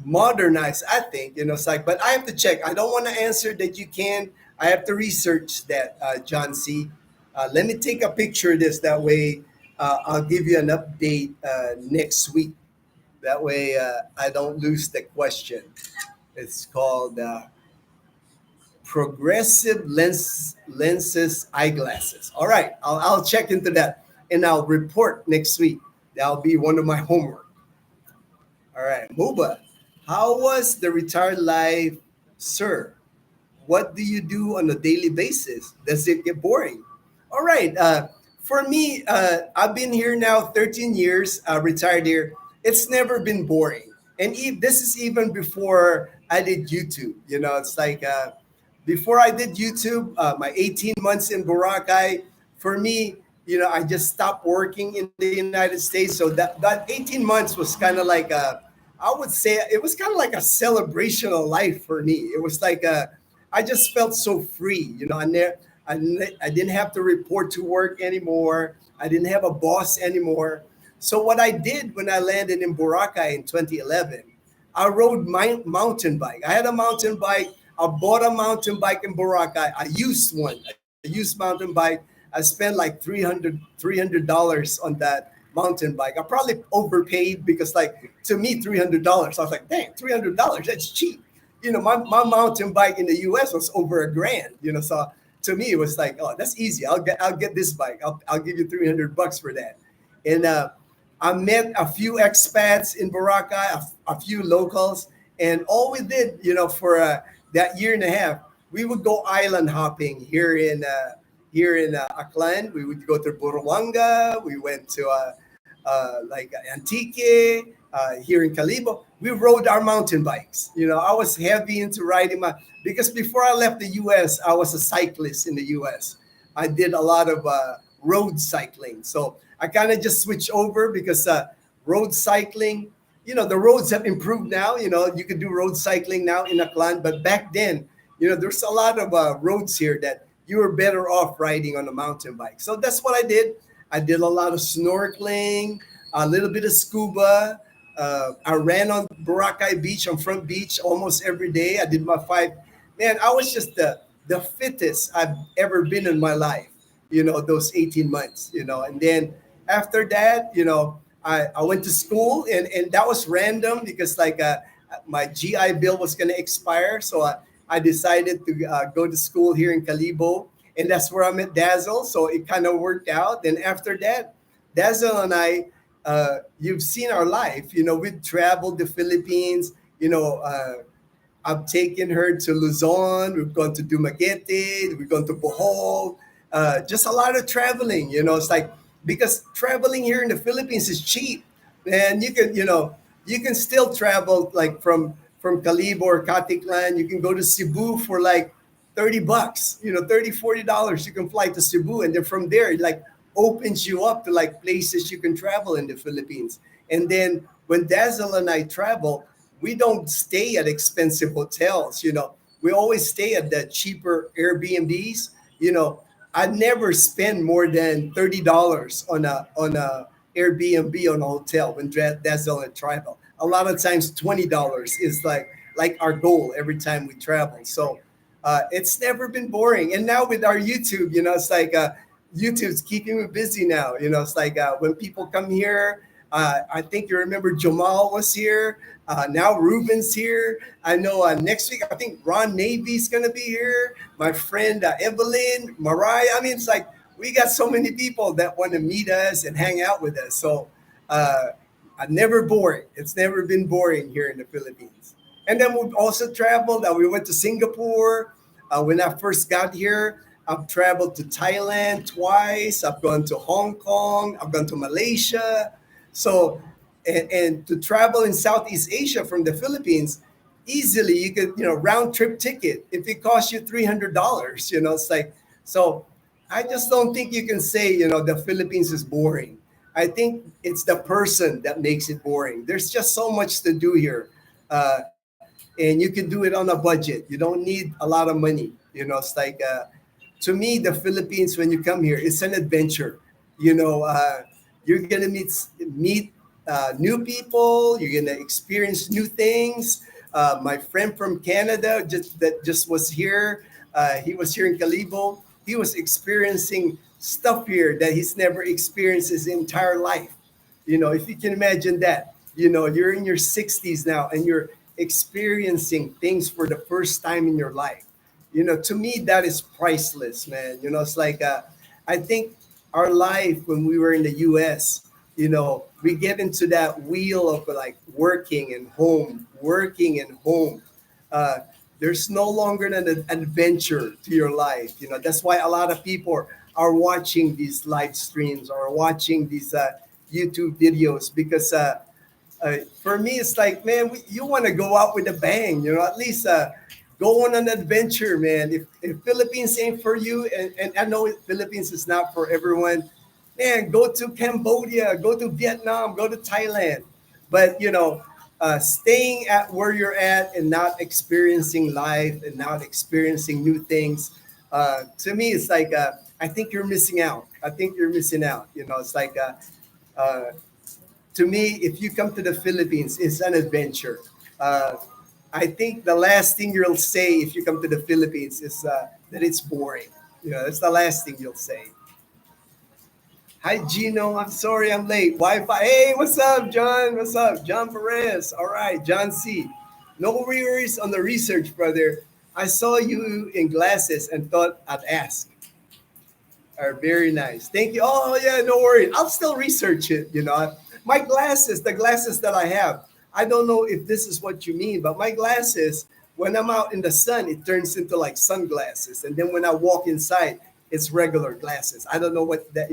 modernized, I think. It's like, but I have to check. I don't want to answer that you can. I have to research that, John C. Let me take a picture of this. That way, I'll give you an update next week. That way, I don't lose the question. It's called progressive lenses eyeglasses. All right, I'll check into that and I'll report next week. That'll be one of my homework. All right, Muba, how was the retired life, sir? What do you do on a daily basis? Does it get boring? All right. For me, I've been here now 13 years, retired here. It's never been boring. And this is even before I did YouTube. It's like before I did YouTube, my 18 months in Boracay, for me, I just stopped working in the United States. So that 18 months was kind of like I would say it was kind of like a celebration of life for me. It was like I just felt so free. I didn't have to report to work anymore. I didn't have a boss anymore. So what I did when I landed in Boracay in 2011, I rode my mountain bike. I had a mountain bike. I bought a mountain bike in Boracay. I used one. I used mountain bike. I I spent like $300 on that mountain bike. I probably overpaid because like to me $300. I was like, dang, $300, that's cheap. My mountain bike in the US was over a grand, so to me it was like, oh, that's easy. I'll get this bike. I'll give you $300 for that. And I met a few expats in Boracay, a few locals, and all we did, for that year and a half, we would go island hopping here in Aklan. We would go to Buruanga. We went to like Antique. Here in Calibo, we rode our mountain bikes. I was heavy into riding because before I left the U.S., I was a cyclist in the U.S. I did a lot of road cycling. So I kind of just switched over because road cycling, the roads have improved now. You can do road cycling now in Aklan, but back then, there's a lot of roads here that you were better off riding on a mountain bike. So that's what I did. I did a lot of snorkeling, a little bit of scuba. I ran on Boracay Beach, on Front Beach, almost every day. I did my 5. Man, I was just the fittest I've ever been in my life, those 18 months, And then after that, I went to school, and that was random because like my GI Bill was going to expire. So I decided to go to school here in Calibo, and that's where I met Dazzle. So it kind of worked out. Then after that, Dazzle and I, you've seen our life. We've traveled the Philippines. I've taken her to Luzon. We've gone to Dumaguete. We've gone to Bohol. Just a lot of traveling. It's like because traveling here in the Philippines is cheap, and you can still travel like from Calibo or Caticlan. You can go to Cebu for like $30, $30-$40. You can fly to Cebu, and then from there, it like opens you up to like places you can travel in the Philippines. And then when Dazzle and I travel, we don't stay at expensive hotels. We always stay at the cheaper Airbnbs. I never spend more than $30 on a Airbnb on a hotel when Dazzle and travel. A lot of times $20 is like our goal every time we travel. So it's never been boring. And now with our YouTube, it's like YouTube's keeping me busy now. It's like when people come here, I think you remember Jamal was here. Now Ruben's here. I know next week, I think Ron Navy's going to be here. My friend Evelyn, Mariah. I mean, it's like we got so many people that want to meet us and hang out with us. So I'm never boring. It's never been boring here in the Philippines. And then we've also traveled. We went to Singapore. When I first got here, I've traveled to Thailand twice. I've gone to Hong Kong. I've gone to Malaysia. So, and to travel in Southeast Asia from the Philippines, easily you could, round trip ticket. If it costs you $300, it's like, so I just don't think you can say, the Philippines is boring. I think it's the person that makes it boring. There's just so much to do here. And you can do it on a budget. You don't need a lot of money. It's like, to me, the Philippines, when you come here, it's an adventure. You're going to meet new people. You're going to experience new things. My friend from Canada just was here. He was here in Calibo. He was experiencing stuff here that he's never experienced his entire life. If you can imagine that, you're in your 60s now and you're experiencing things for the first time in your life. To me, that is priceless, man. It's like, I think our life when we were in the US, we get into that wheel of like working and home. There's no longer an adventure to your life. That's why a lot of people are watching these live streams or watching these YouTube videos because for me, it's like, man, you want to go out with a bang, at least go on an adventure, man. If Philippines ain't for you, and I know Philippines is not for everyone, man, go to Cambodia, go to Vietnam, go to Thailand. But, staying at where you're at and not experiencing life and not experiencing new things, to me, it's like, I think you're missing out. It's like, to me, if you come to the Philippines, it's an adventure. I think the last thing you'll say if you come to the Philippines is that it's boring. That's the last thing you'll say. Hi, Gino. I'm sorry I'm late. Wi-Fi. Hey, what's up, John? What's up? John Perez. All right, John C. No worries on the research, brother. I saw you in glasses and thought I'd ask. Are very nice. Thank you. Oh yeah, no worries. I'll still research it. My glasses, the glasses that I have. I don't know if this is what you mean, but my glasses, when I'm out in the sun, it turns into like sunglasses, and then when I walk inside, it's regular glasses. I don't know what that.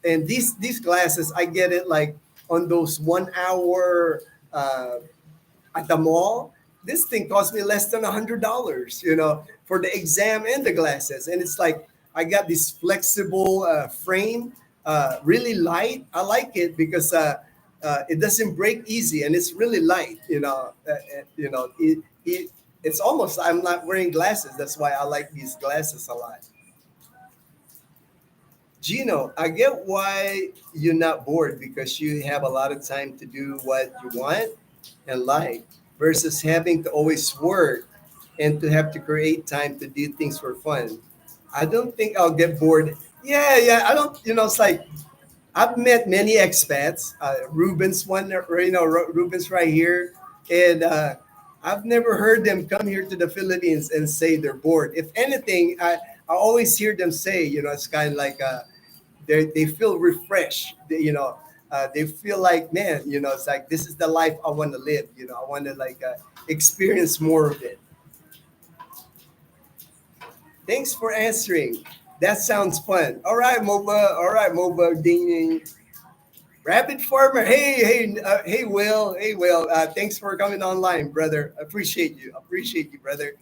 And these glasses, I get it like on those 1 hour at the mall. This thing cost me less than $100, for the exam and the glasses. And it's like I got this flexible frame, really light. I like it because it doesn't break easy and it's really light. It's almost I'm not wearing glasses. That's why I like these glasses a lot. Gino, I get why you're not bored because you have a lot of time to do what you want and like versus having to always work and to have to create time to do things for fun. I don't think I'll get bored. Yeah, yeah. I don't, it's like I've met many expats. Ruben's one, Ruben's right here. And I've never heard them come here to the Philippines and say they're bored. If anything, I always hear them say, it's kind of like, they feel refreshed. They feel like, man, it's like this is the life I want to live. I want to like experience more of it. Thanks for answering. That sounds fun. All right, Moba. All right, Moba. Ding. Rabbit Farmer. Hey, Will. Hey, Will. Thanks for coming online, brother. Appreciate you. Appreciate you, brother.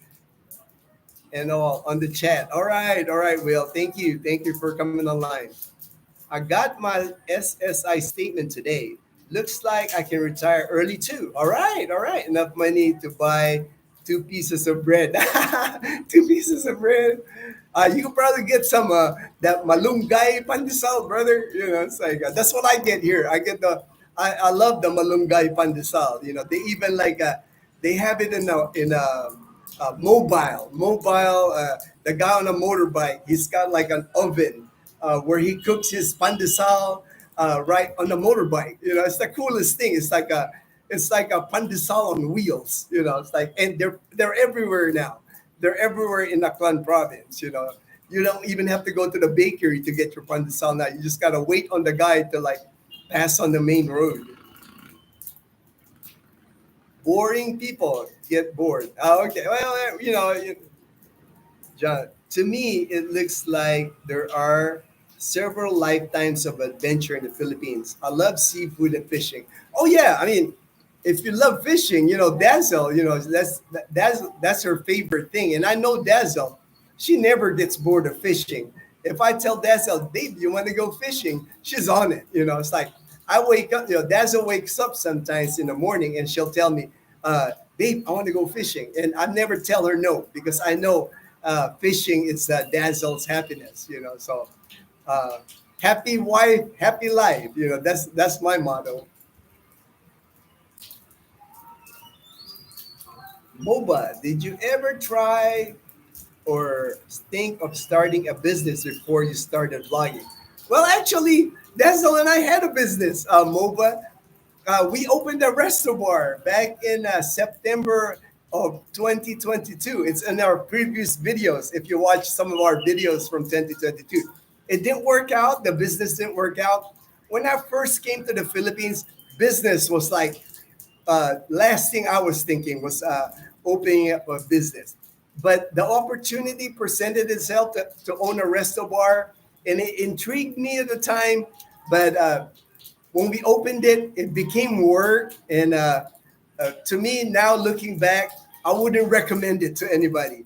And all on the chat. All right, Will. Thank you for coming online. I got my SSI statement today. Looks like I can retire early too. All right. Enough money to buy 2 pieces of bread. 2 pieces of bread. You could probably get some that malunggay pandesal, brother. It's like that's what I get here. I love the malunggay pandesal. They even like they have it in a mobile. The guy on a motorbike, he's got like an oven where he cooks his pandesal right on the motorbike. It's the coolest thing. It's like a pandesal on wheels. It's like, and they're everywhere now. They're everywhere in Aklan province. You don't even have to go to the bakery to get your pandesal now. You just gotta wait on the guy to like pass on the main road. Boring people get bored. Oh, okay. Well, John, to me, it looks like there are several lifetimes of adventure in the Philippines. I love seafood and fishing. Oh yeah, I mean, if you love fishing, Dazzle, that's her favorite thing. And I know Dazzle, she never gets bored of fishing. If I tell Dazzle, babe, you want to go fishing? She's on it. It's like I wake up, Dazzle wakes up sometimes in the morning and she'll tell me, babe, I want to go fishing. And I never tell her no because I know fishing is Dazzle's happiness. So happy wife, happy life. That's my motto. MOBA, did you ever try or think of starting a business before you started vlogging? Well, actually, Dazzle and I had a business, MOBA. We opened a resto bar back in September of 2022. It's in our previous videos. If you watch some of our videos from 2022, it didn't work out. The business didn't work out. When I first came to the Philippines, business was like last thing I was thinking was opening up a business. But the opportunity presented itself to own a resto bar, and it intrigued me at the time. But when we opened it, it became work. And to me, now looking back, I wouldn't recommend it to anybody.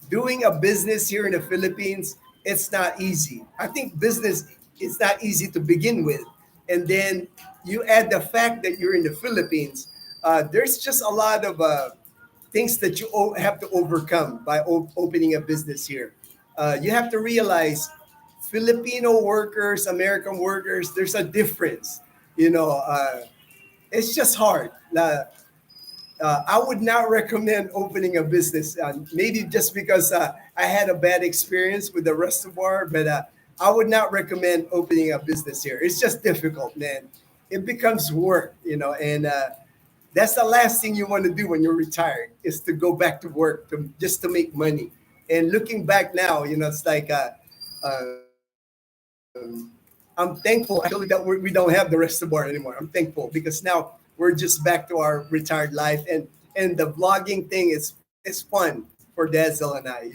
Doing a business here in the Philippines, it's not easy. I think business is not easy to begin with. And then you add the fact that you're in the Philippines, there's just a lot of things that you have to overcome by opening a business here. You have to realize Filipino workers, American workers, there's a difference. It's just hard. I would not recommend opening a business. Maybe just because I had a bad experience with the restaurant bar, but I would not recommend opening a business here. It's just difficult, man. It becomes work, and that's the last thing you want to do when you're retired is to go back to work just to make money. And looking back now, it's like I'm thankful actually that we don't have the rest of the bar anymore. I'm thankful because now we're just back to our retired life, and the vlogging thing is fun for Dazzle and I.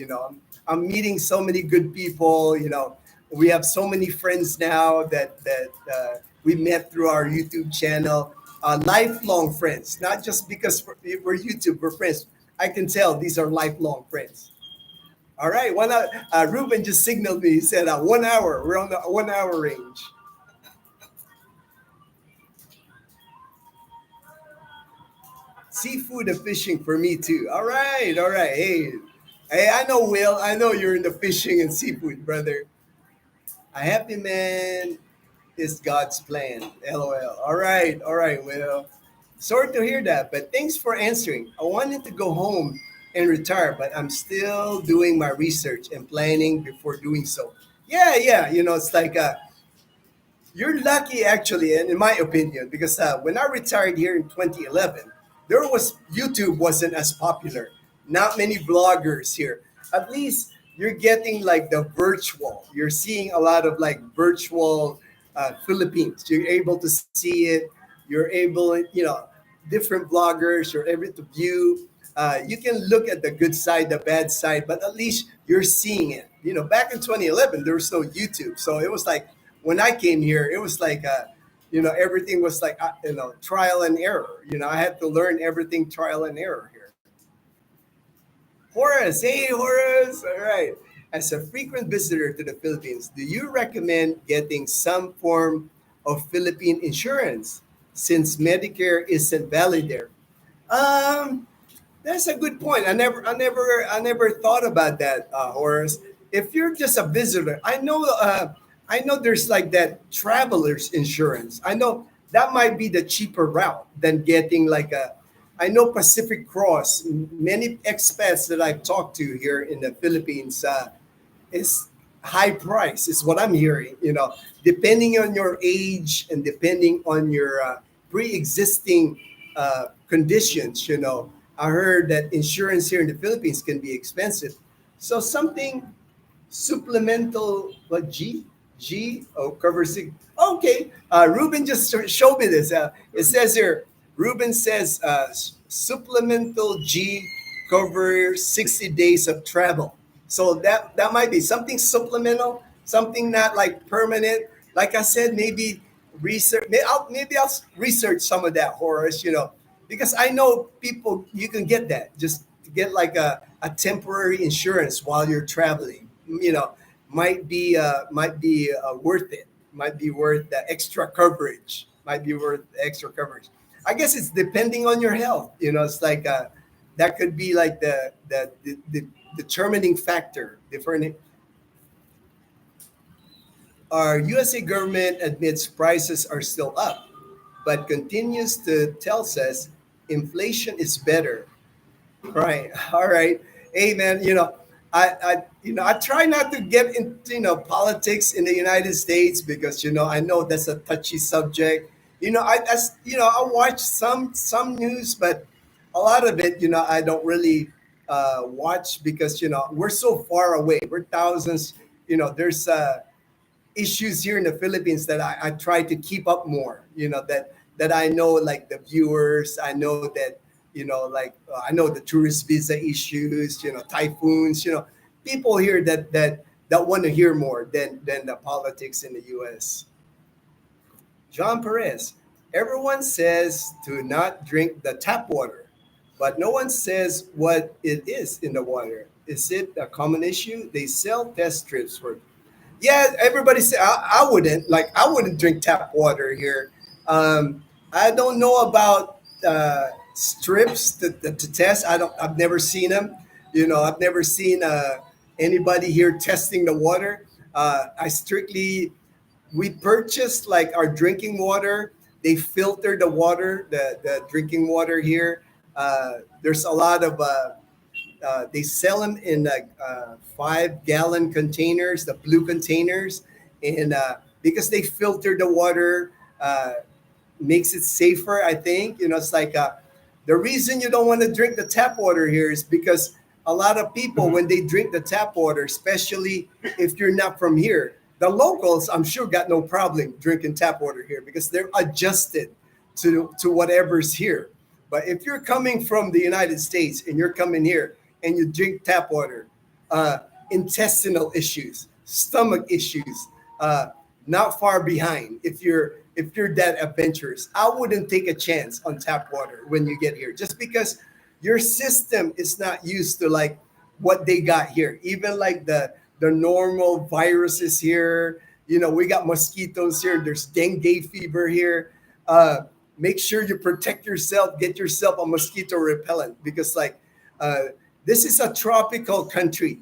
I'm meeting so many good people. We have so many friends now that we met through our YouTube channel. Lifelong friends, not just because we're YouTube, we're friends. I can tell these are lifelong friends. All right, Ruben just signaled me. He said 1 hour. We're on the 1 hour range. Seafood and fishing for me too. All right, all right. Hey, I know Will. I know you're in the fishing and seafood, brother. A happy man is God's plan. LOL. All right, Will. Sorry to hear that, but thanks for answering. I wanted to go home and retire, but I'm still doing my research and planning before doing so. Yeah, yeah. It's like you're lucky, actually, in my opinion, because when I retired here in 2011, YouTube wasn't as popular. Not many vloggers here. At least you're getting like the virtual. You're seeing a lot of like virtual Philippines. You're able to see it. You're able, different vloggers. You're able to view. You can look at the good side, the bad side, but at least you're seeing it. Back in 2011, there was no YouTube, so it was like when I came here, it was like everything was like trial and error. I had to learn everything trial and error here. Horace, hey Horace, all right. As a frequent visitor to the Philippines, do you recommend getting some form of Philippine insurance since Medicare isn't valid there? Um, That's a good point. I never thought about that, Horace. If you're just a visitor, I know there's like that traveler's insurance. I know that might be the cheaper route than getting like a. I know Pacific Cross. Many expats that I've talked to here in the Philippines is high price. Is what I'm hearing. Depending on your age and depending on your pre-existing conditions. I heard that insurance here in the Philippines can be expensive. So something supplemental, what covers it. Okay, Ruben just showed me this. It says here, Ruben says supplemental G covers 60 days of travel. So that might be something supplemental, something not like permanent. Like I said, maybe research. Maybe I'll research some of that, Horace. Because I know people you can get that just to get like a temporary insurance while you're traveling. Might be worth it. Might be worth the extra coverage. Might be worth the extra coverage. I guess it's depending on your health. It's like that could be like the determining factor. Different. Our USA government admits prices are still up, but continues to tell us inflation is better. Right. All right. Hey, man. I try not to get into politics in the United States because I know that's a touchy subject. I watch some news, but a lot of it I don't really watch because we're so far away. We're thousands. There's issues here in the Philippines that I try to keep up more. That I know like the viewers. I know that I know the tourist visa issues. Typhoons. People here that want to hear more than the politics in the U.S. John Perez. Everyone says to not drink the tap water, but no one says what it is in the water. Is it a common issue? They sell test strips for. Yeah, everybody say I wouldn't drink tap water here. I don't know about strips to test. I've never seen them. I've never seen anybody here testing the water. I strictly we purchased like our drinking water. They filter the water, the drinking water here. There's a lot of they sell them in 5-gallon containers, the blue containers, and because they filter the water, makes it safer. I think it's like the reason you don't want to drink the tap water here is because a lot of people when they drink the tap water, especially if you're not from here, the locals I'm sure got no problem drinking tap water here because they're adjusted to whatever's here. But if you're coming from the United States and you're coming here and you drink tap water, intestinal issues, stomach issues, not far behind. If you're that adventurous, I wouldn't take a chance on tap water when you get here, just because your system is not used to like what they got here. Even like the normal viruses here, we got mosquitoes here. There's dengue fever here. Make sure you protect yourself. Get yourself a mosquito repellent because this is a tropical country.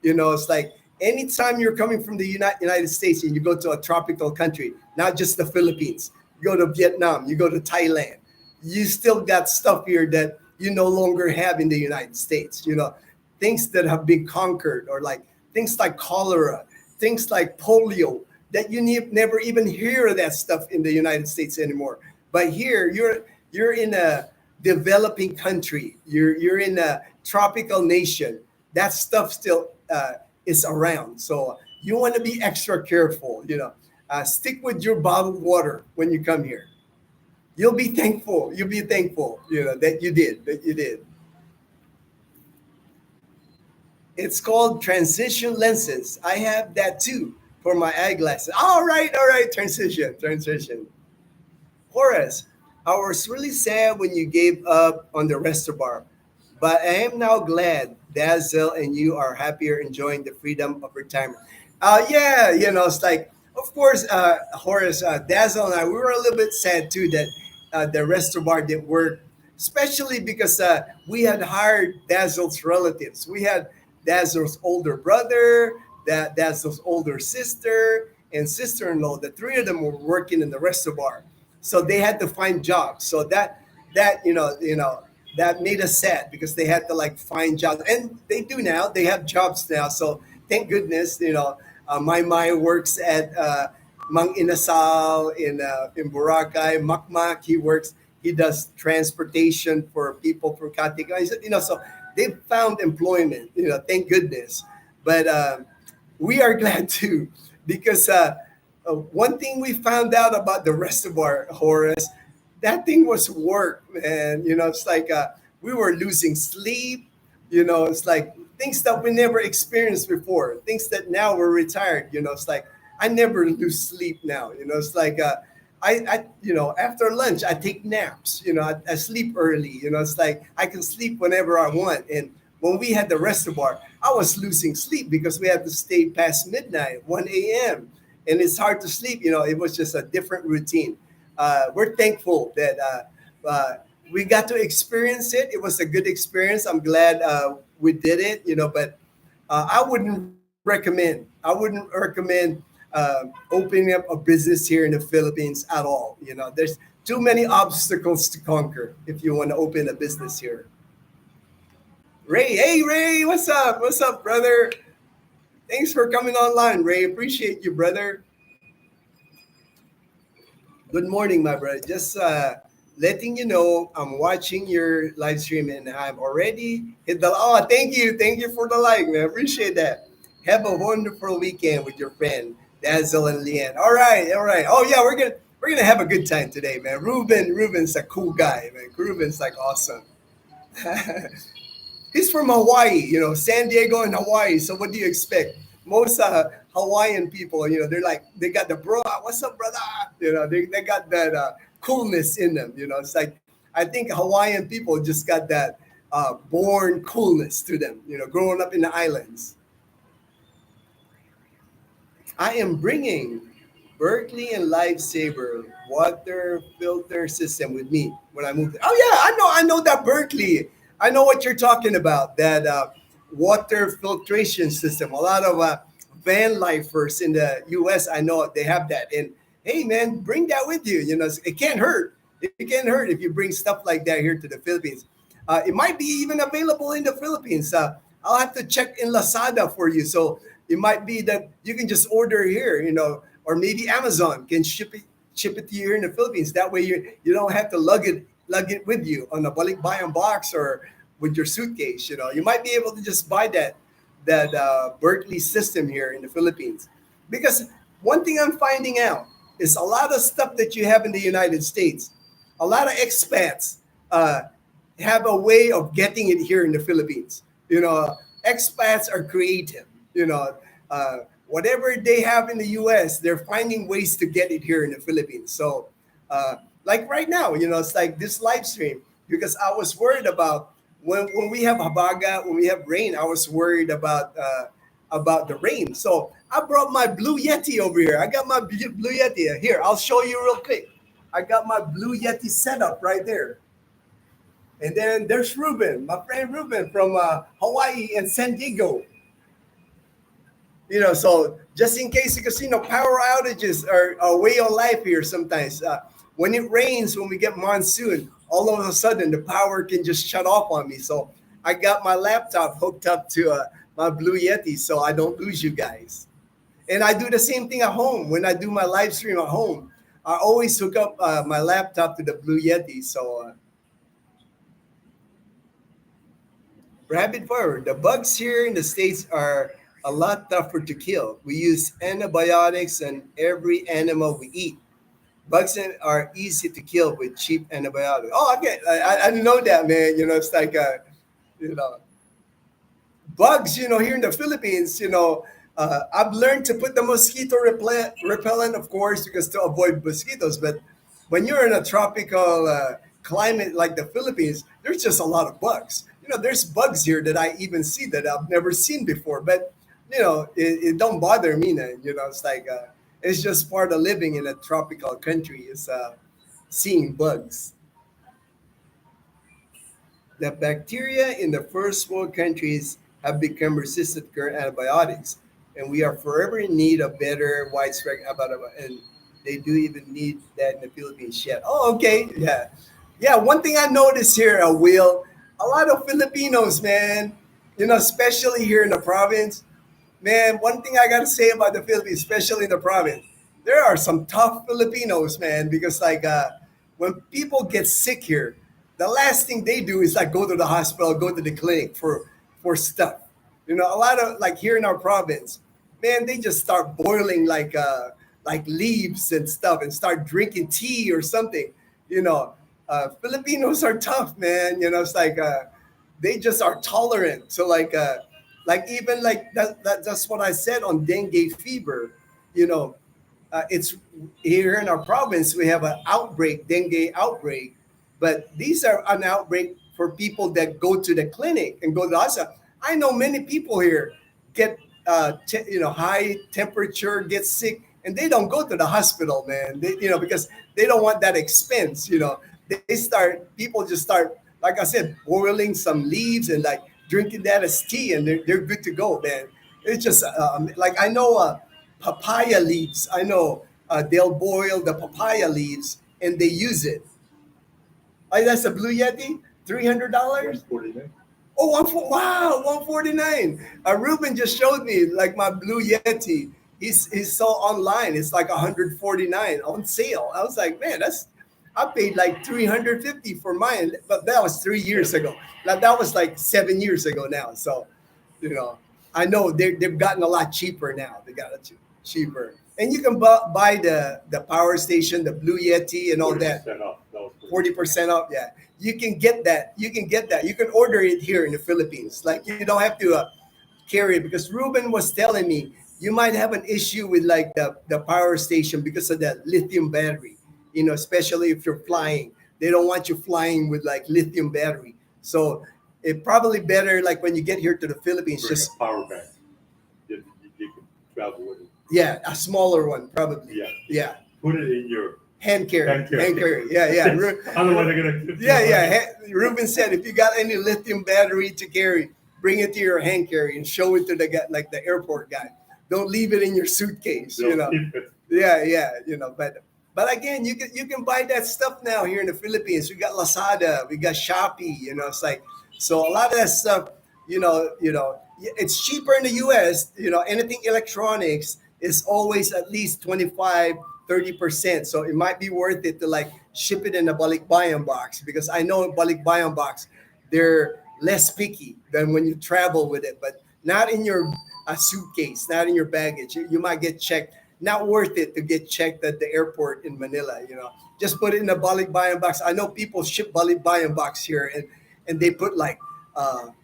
It's like anytime you're coming from the United States and you go to a tropical country, not just the Philippines, you go to Vietnam, you go to Thailand, you still got stuff here that you no longer have in the United States. Things that have been conquered, or like things like cholera, things like polio that you never even hear of that stuff in the United States anymore. But here you're in a developing country. You're in a tropical nation. That stuff still is around. So you want to be extra careful. Stick with your bottled water when you come here. You'll be thankful. You'll be thankful. That you did. It's called transition lenses. I have that too for my eyeglasses. All right. Transition. Horace, I was really sad when you gave up on the restaurant, but I am now glad Dazzle and you are happier enjoying the freedom of retirement. Yeah, it's like, of course, Horace, Dazzle and I, we were a little bit sad too that the restaurant didn't work, especially because we had hired Dazzle's relatives. We had Dazzle's older brother, Dazzle's older sister, and sister-in-law. The three of them were working in the restaurant. So they had to find jobs. So that made us sad because they had to like find jobs, and they do now. They have jobs now. So thank goodness. My works at Mang Inasal in Boracay. Makmak, he does transportation for people from Katika. So they found employment. Thank goodness. But we are glad too because. One thing we found out about the reservoir, Horace, that thing was work, man. It's like we were losing sleep. It's like things that we never experienced before, things that now we're retired. It's like I never lose sleep now. It's like I after lunch, I take naps. I sleep early. It's like I can sleep whenever I want. And when we had the reservoir, I was losing sleep because we had to stay past midnight, 1 a.m., and it's hard to sleep. It was just a different routine. We're thankful that we got to experience it. It was a good experience. I'm glad we did it. But I wouldn't recommend. Opening up a business here in the Philippines at all. There's too many obstacles to conquer if you want to open a business here. Ray, hey Ray, what's up? What's up, brother? Thanks for coming online, Ray. Appreciate you, brother. Good morning, my brother. Just letting you know I'm watching your live stream and I'm already hit the. Oh, thank you for the like, man. Appreciate that. Have a wonderful weekend with your friend Dazzle and Leanne. All right. Oh yeah, we're gonna have a good time today, man. Ruben's a cool guy, man. Ruben's like awesome. He's from Hawaii, San Diego and Hawaii. So what do you expect? Most Hawaiian people, they're like, they got the bro, what's up, brother? They got that coolness in them. It's like, I think Hawaiian people just got that born coolness to them, growing up in the islands. I am bringing Berkeley and Lifesaver water filter system with me when I move there. Oh yeah, I know that Berkeley. I know what you're talking about, that water filtration system. A lot of van lifers in the U.S., I know they have that. And hey, man, bring that with you. It can't hurt. It can't hurt if you bring stuff like that here to the Philippines. It might be even available in the Philippines. I'll have to check in Lazada for you. So it might be that you can just order here, or maybe Amazon can ship it to you here in the Philippines. That way you don't have to lug it with you on a balikbayan box or with your suitcase. You might be able to just buy that Berkeley system here in the Philippines. Because one thing I'm finding out is a lot of stuff that you have in the United States, a lot of expats have a way of getting it here in the Philippines. Expats are creative. Whatever they have in the U.S., they're finding ways to get it here in the Philippines. So, like right now, it's like this live stream, because I was worried about when we have habaga, when we have rain, I was worried about the rain. So I brought my Blue Yeti over here. I got my Blue Yeti here. I'll show you real quick. I got my Blue Yeti setup right there. And then there's Ruben, my friend Ruben from Hawaii and San Diego. So just in case, because power outages are a way of life here sometimes. When it rains, when we get monsoon, all of a sudden the power can just shut off on me. So I got my laptop hooked up to my Blue Yeti so I don't lose you guys. And I do the same thing at home. When I do my live stream at home, I always hook up my laptop to the Blue Yeti. So rapid fire, the bugs here in the States are a lot tougher to kill. We use antibiotics on every animal we eat. Bugs are easy to kill with cheap antibiotics. Oh, okay. I didn't know that, man. It's like, bugs, here in the Philippines, I've learned to put the mosquito repellent, of course, because to avoid mosquitoes. But when you're in a tropical climate like the Philippines, there's just a lot of bugs. There's bugs here that I even see that I've never seen before. But, it don't bother me, man. It's like, it's just part of living in a tropical country is seeing bugs. The bacteria in the first world countries have become resistant to current antibiotics, and we are forever in need of better widespread antibiotics. And they do even need that in the Philippines yet. Oh, okay, yeah, yeah. One thing I noticed here, Will, a lot of Filipinos, man, especially here in the province. Man, one thing I gotta say about the Philippines, especially in the province, there are some tough Filipinos, man. Because like when people get sick here, the last thing they do is like go to the hospital, go to the clinic for stuff. A lot of like here in our province, man, they just start boiling like leaves and stuff and start drinking tea or something. Filipinos are tough, man. It's like they just are tolerant. So like even like that's what I said on dengue fever. It's here in our province we have an outbreak, dengue outbreak, but these are an outbreak for people that go to the clinic and go to the hospital. I know many people here get high temperature, get sick, and they don't go to the hospital, man. Because they don't want that expense. People just start, like I said, boiling some leaves and like drinking that as tea, and they're good to go, man. It's just like I know papaya leaves. I know they'll boil the papaya leaves and they use it. That's a Blue Yeti, $300. Oh, wow, 149. Ruben just showed me like my Blue Yeti. He's so online. It's like 149 on sale. I was like, man, I paid like 350 for mine, but that was 3 years ago. That was like 7 years ago now. So, I know they've gotten a lot cheaper now. They got it cheaper, and you can buy the power station, the Blue Yeti, and all that. 40% off. Yeah, you can get that. You can order it here in the Philippines. Like you don't have to carry it, because Ruben was telling me you might have an issue with like the power station because of that lithium battery. Especially if you're flying, they don't want you flying with like lithium battery. So it probably better like when you get here to the Philippines, Bring just a power bank. You can travel with it. Yeah, a smaller one probably. Yeah. Put it in your hand carry. Hand carry. Yeah. Otherwise, they're gonna. Yeah. Ruben said if you got any lithium battery to carry, bring it to your hand carry and show it to the guy, like the airport guy. Don't leave it in your suitcase. Yeah. But again, you can buy that stuff now here in the Philippines. We got Lazada, we got Shopee. It's like, so a lot of that stuff. It's cheaper in the U.S. Anything electronics is always at least 25-30%. So it might be worth it to like ship it in a balikbayan box, because I know balikbayan box, they're less picky than when you travel with it, but not in your suitcase, not in your baggage. You might get checked. Not worth it to get checked at the airport in Manila. Just put it in a balikbayan box. I know people ship balikbayan box here, and they put like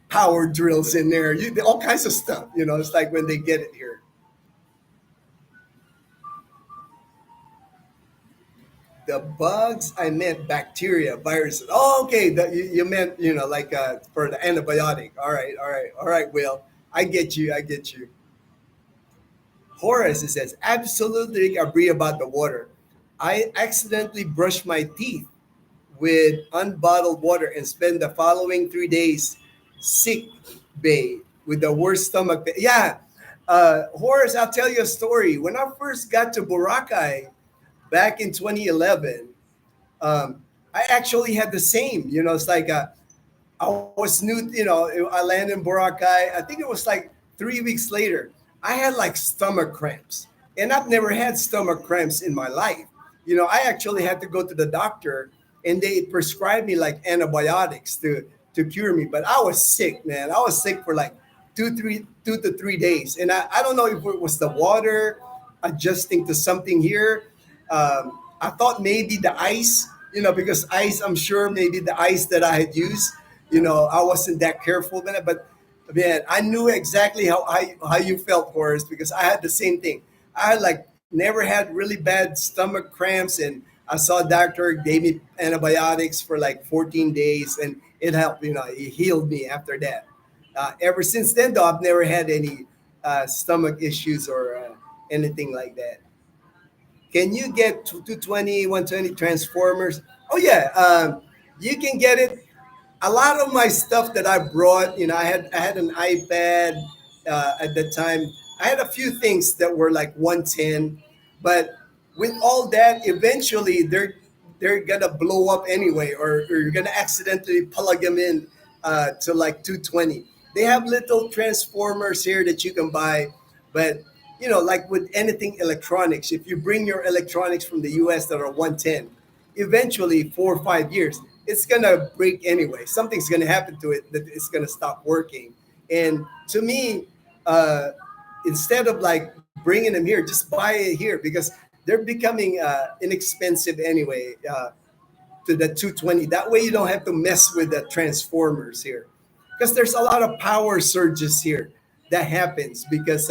power drills in there, all kinds of stuff. It's like when they get it here. The bugs, I meant bacteria, viruses. Oh, okay. You meant, like for the antibiotic. All right, all right, all right, Will. I get you. I get you. Horace, it says, absolutely agree about the water. I accidentally brushed my teeth with unbottled water and spent the following 3 days sick bay with the worst stomach pain. Yeah. Horace, I'll tell you a story. When I first got to Boracay back in 2011, I actually had the same. It's like I was new. I landed in Boracay. I think it was like 3 weeks later. I had like stomach cramps, and I've never had stomach cramps in my life. I actually had to go to the doctor, and they prescribed me like antibiotics to cure me. But I was sick, man. I was sick for like 2 to 3 days, and I don't know if it was the water adjusting to something here. I thought maybe the ice, because ice, I'm sure maybe the ice that I had used, I wasn't that careful with it. But man, I knew exactly how you felt, Horace, because I had the same thing. I had like never had really bad stomach cramps, and I saw a doctor, gave me antibiotics for like 14 days, and it helped. It healed me after that. Ever since then, though, I've never had any stomach issues or anything like that. Can you get 220, 120 transformers? Oh yeah, you can get it. A lot of my stuff that I brought, I had an iPad at the time. I had a few things that were like 110, but with all that, eventually they're gonna blow up anyway, or you're gonna accidentally plug them in to like 220. They have little transformers here that you can buy, but like with anything electronics, if you bring your electronics from the US that are 110, eventually 4 or 5 years, it's gonna break anyway. Something's gonna happen to it that it's gonna stop working. And to me, uh, instead of like bringing them here, just buy it here, because they're becoming inexpensive anyway, to the 220. That way you don't have to mess with the transformers here, because there's a lot of power surges here that happens because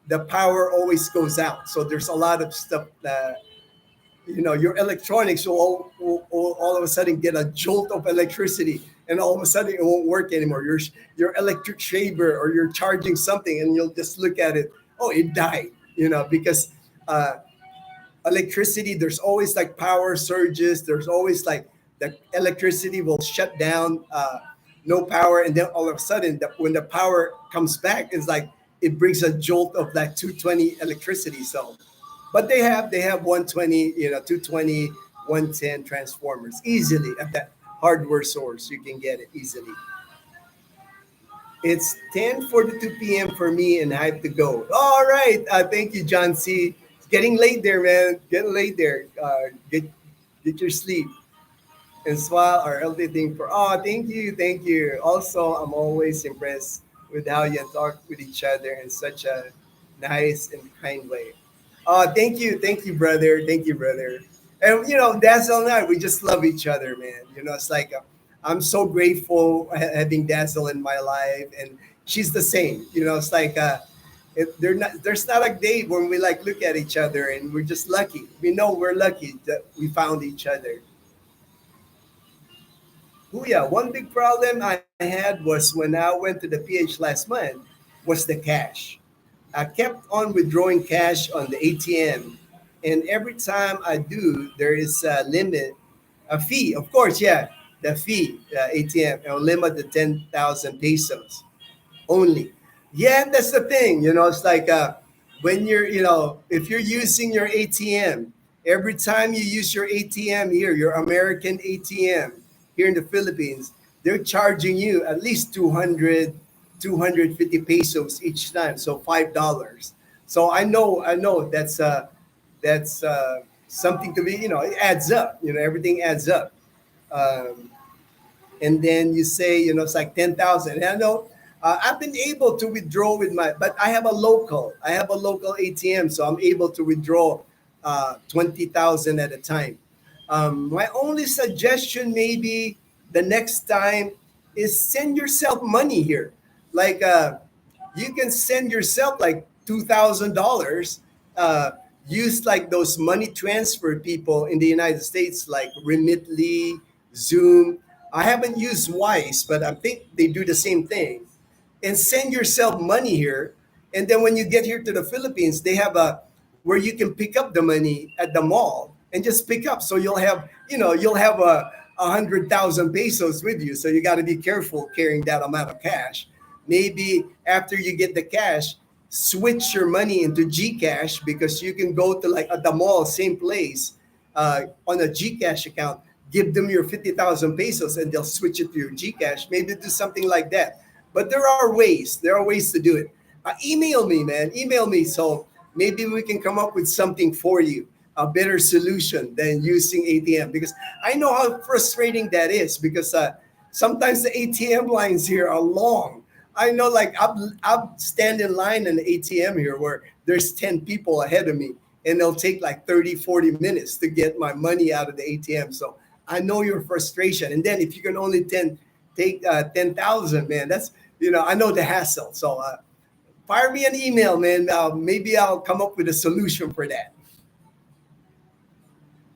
the power always goes out. So there's a lot of stuff that your electronics will all of a sudden get a jolt of electricity, and all of a sudden it won't work anymore. Your electric shaver, or you're charging something, and you'll just look at it, oh, it died, because uh, electricity, there's always like power surges. There's always like the electricity will shut down, no power, and then all of a sudden when the power comes back, it's like it brings a jolt of that 220 electricity. So but they have 120, 220, 110 transformers easily at that hardware source. You can get it easily. It's 10:42 p.m. for me, and I have to go. All right. Thank you, John C. It's getting late there, man. Getting late there. Get your sleep. And Swal are everything for. Oh, thank you, thank you. Also, I'm always impressed with how you talk with each other in such a nice and kind way. Oh, thank you, brother, thank you, brother. And Dazzle and I, we just love each other, man. It's like I'm so grateful having Dazzle in my life, and she's the same. It's like there's not a day when we like look at each other and we're just lucky. We know we're lucky that we found each other. Oh yeah, one big problem I had was when I went to the PH last month was the cash. I kept on withdrawing cash on the ATM, and every time I do, there is a limit, a fee. Of course, yeah, the fee, ATM, limit to 10,000 pesos only. Yeah, that's the thing. It's like when if you're using your ATM Every time you use your ATM here, your American ATM here in the Philippines, they're charging you at least 200, 250 pesos each time, so $5. So I know that's something to be, it adds up. Everything adds up. Um, and then you say, it's like 10,000. And I know I've been able to withdraw but I have a local ATM, so I'm able to withdraw 20,000 at a time. My only suggestion, maybe the next time, is send yourself money here. Like, you can send yourself like $2,000. Uh, Use like those money transfer people in the United States, like Remitly, Zoom. I haven't used Wise, but I think they do the same thing. And send yourself money here. And then when you get here to the Philippines, they have a where you can pick up the money at the mall and just pick up. So you'll have a 100,000 pesos with you. So you got to be careful carrying that amount of cash. Maybe after you get the cash, switch your money into Gcash, because you can go to like at the mall, same place, on a Gcash account. Give them your 50,000 pesos and they'll switch it to your Gcash. Maybe do something like that. But there are ways. There are ways to do it. Email me, man. Email me, so maybe we can come up with something for you, a better solution than using ATM. Because I know how frustrating that is. Because sometimes the ATM lines here are long. I know, like I've stand in line in the ATM here where there's 10 people ahead of me, and they'll take like 30, 40 minutes to get my money out of the ATM. So I know your frustration. And then if you can only take 10,000, man, I know the hassle. So fire me an email, man. Maybe I'll come up with a solution for that.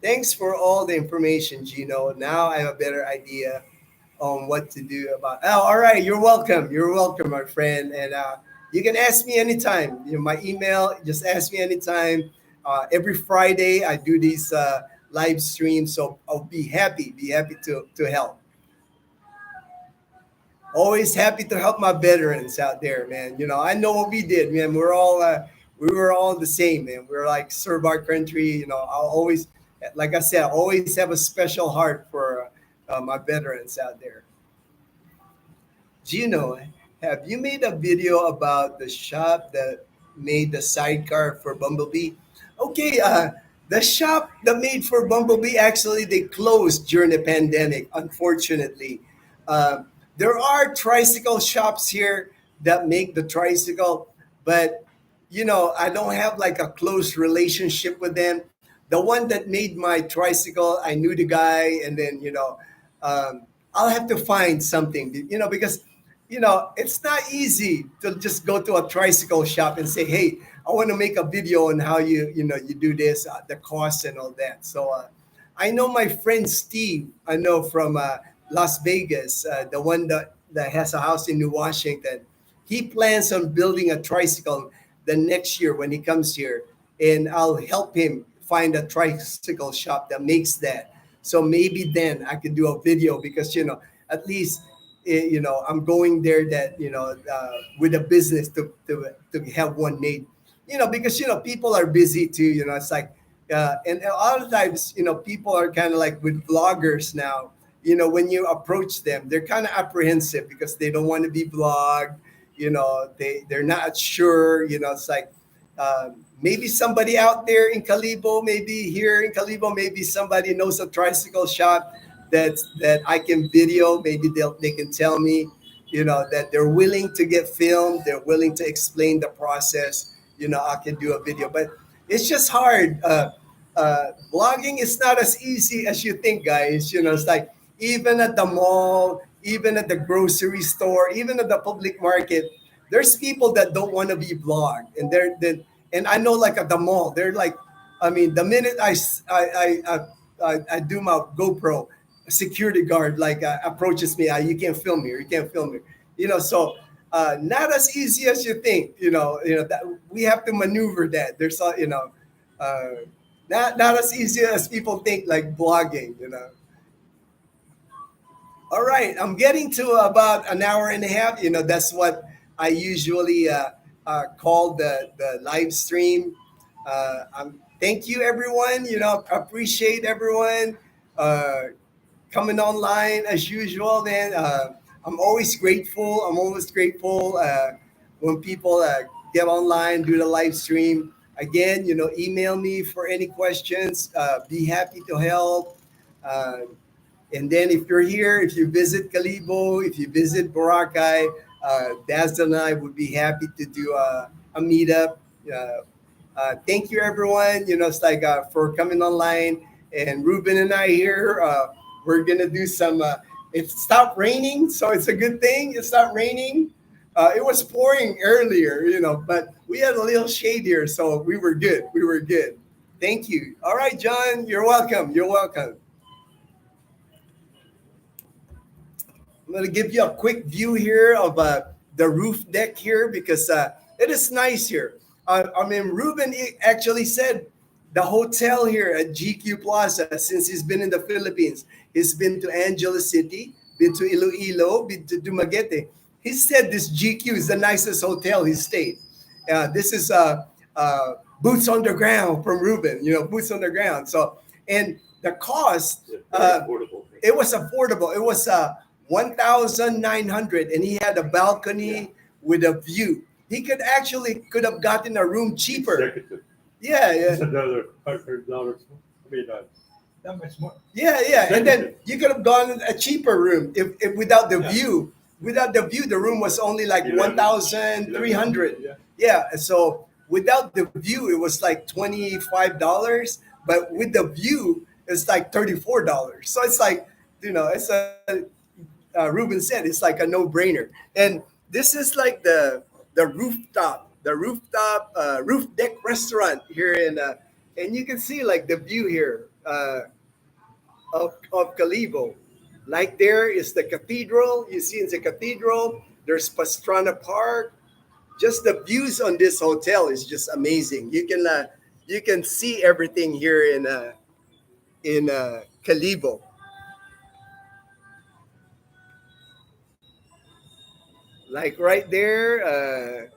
Thanks for all the information, Gino. Now I have a better idea on what to do about. Oh, all right. You're welcome. You're welcome, my friend. And you can ask me anytime. My email. Just ask me anytime. Every Friday I do these live streams, so I'll be happy to help. Always happy to help my veterans out there, man. I know what we did, man. We were all the same, man. We were like serve our country. I'll always, like I said, I always have a special heart for my veterans out there. Gino, have you made a video about the shop that made the sidecar for Bumblebee? Okay, the shop that made for Bumblebee, actually they closed during the pandemic, unfortunately. Uh, there are tricycle shops here that make the tricycle, but I don't have like a close relationship with them. The one that made my tricycle, I knew the guy, and then I'll have to find something, because it's not easy to just go to a tricycle shop and say, "Hey, I want to make a video on how you do this, the costs and all that." So I know my friend Steve. I know from Las Vegas, the one that has a house in New Washington. He plans on building a tricycle the next year when he comes here, and I'll help him find a tricycle shop that makes that. So maybe then I could do a video, because at least I'm going there, that with a business to have one made. Because people are busy too. It's like and a lot of times people are kind of like with vloggers now. When you approach them, they're kind of apprehensive because they don't want to be vlogged. They're not sure. It's like maybe somebody out there in Calibo, maybe here in Calibo, maybe somebody knows a tricycle shop that I can video. Maybe they can tell me, that they're willing to get filmed. They're willing to explain the process. I can do a video, but it's just hard. Blogging is not as easy as you think, guys. It's like even at the mall, even at the grocery store, even at the public market, there's people that don't want to be vlogged, and and I know, like at the mall, they're like, I mean, the minute I do my GoPro, a security guard like approaches me, you can't film here, you can't film here, so not as easy as you think. That we have to maneuver that. There's uh, not as easy as people think, like blogging. All right, I'm getting to about an hour and a half. That's what I usually call the live stream. thank you, everyone. Appreciate everyone coming online as usual, man. I'm always grateful. I'm always grateful when people get online, do the live stream. Again, email me for any questions. Be happy to help. Uh, and then if you're here, if you visit Calibo, if you visit Boracay, Dazzle and I would be happy to do a meetup. Thank you, everyone. It's like for coming online. And Ruben and I here, we're gonna do some. It stopped raining, so it's a good thing. It stopped raining. It was pouring earlier, but we had a little shade here, so we were good. We were good. Thank you. All right, John, you're welcome. You're welcome. I'm going to give you a quick view here of the roof deck here because it is nice here. Ruben actually said the hotel here at GQ Plaza, since he's been in the Philippines, he's been to Angeles City, been to Iloilo, been to Dumaguete. He said this GQ is the nicest hotel he stayed. This is boots on the ground from Ruben, boots on the ground. So, and the cost, it was affordable. It was 1,900, and he had a balcony with a view. He could have gotten a room cheaper. Executive. Yeah. It's another $100. That much more. Yeah. And then you could have gone a cheaper room if without the view. Without the view, the room was only like 1,300. Yeah. So without the view, it was like $25, but with the view, it's like $34. So it's like, it's Ruben said, it's like a no-brainer. And this is like the rooftop roof deck restaurant here and you can see like the view here of Calibo. Like there is the cathedral. You see in the cathedral, there's Pastrana Park. Just the views on this hotel is just amazing. You can see everything here in Calibo. Like right there,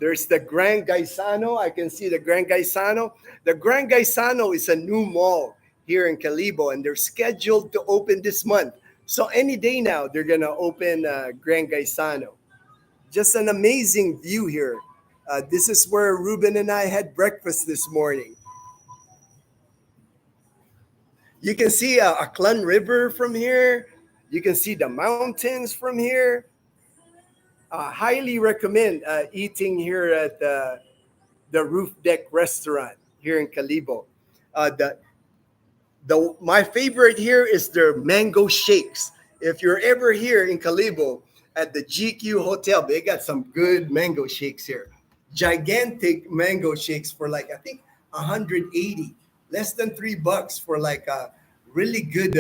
there's the Grand Gaisano. I can see the Grand Gaisano. The Grand Gaisano is a new mall here in Calibo, and they're scheduled to open this month. So any day now, they're gonna open Grand Gaisano. Just an amazing view here. This is where Ruben and I had breakfast this morning. You can see a Aklan River from here. You can see the mountains from here. Highly recommend eating here at the Roof Deck Restaurant here in Calibo. My favorite here is their mango shakes. If you're ever here in Calibo at the GQ Hotel, they got some good mango shakes here. Gigantic mango shakes for like I think 180, less than $3 for like a really good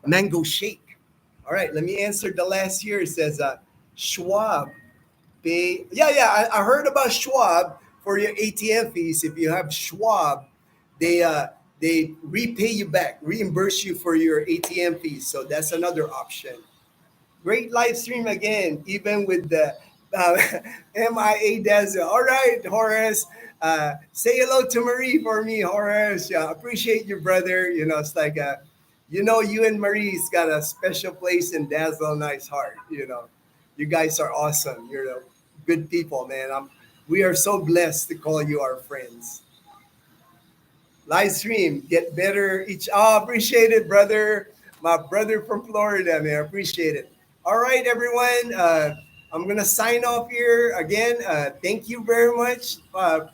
mango shake. All right, let me answer the last here. It says Schwab pay. I heard about Schwab for your ATM fees. If you have Schwab, they repay you back, reimburse you for your ATM fees. So that's another option. Great live stream again, even with the MIA Dazzle. All right, Horace. Say hello to Marie for me, Horace. Yeah, appreciate you, brother. It's like you and Marie's got a special place in Dazzle Nice heart. You guys are awesome. You're good people, man. We are so blessed to call you our friends. Live stream, get better appreciate it, brother. My brother from Florida, man. Appreciate it. All right, everyone. I'm gonna sign off here again. Thank you very much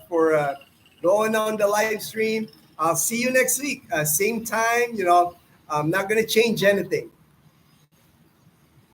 for going on the live stream. I'll see you next week, same time. I'm not gonna change anything.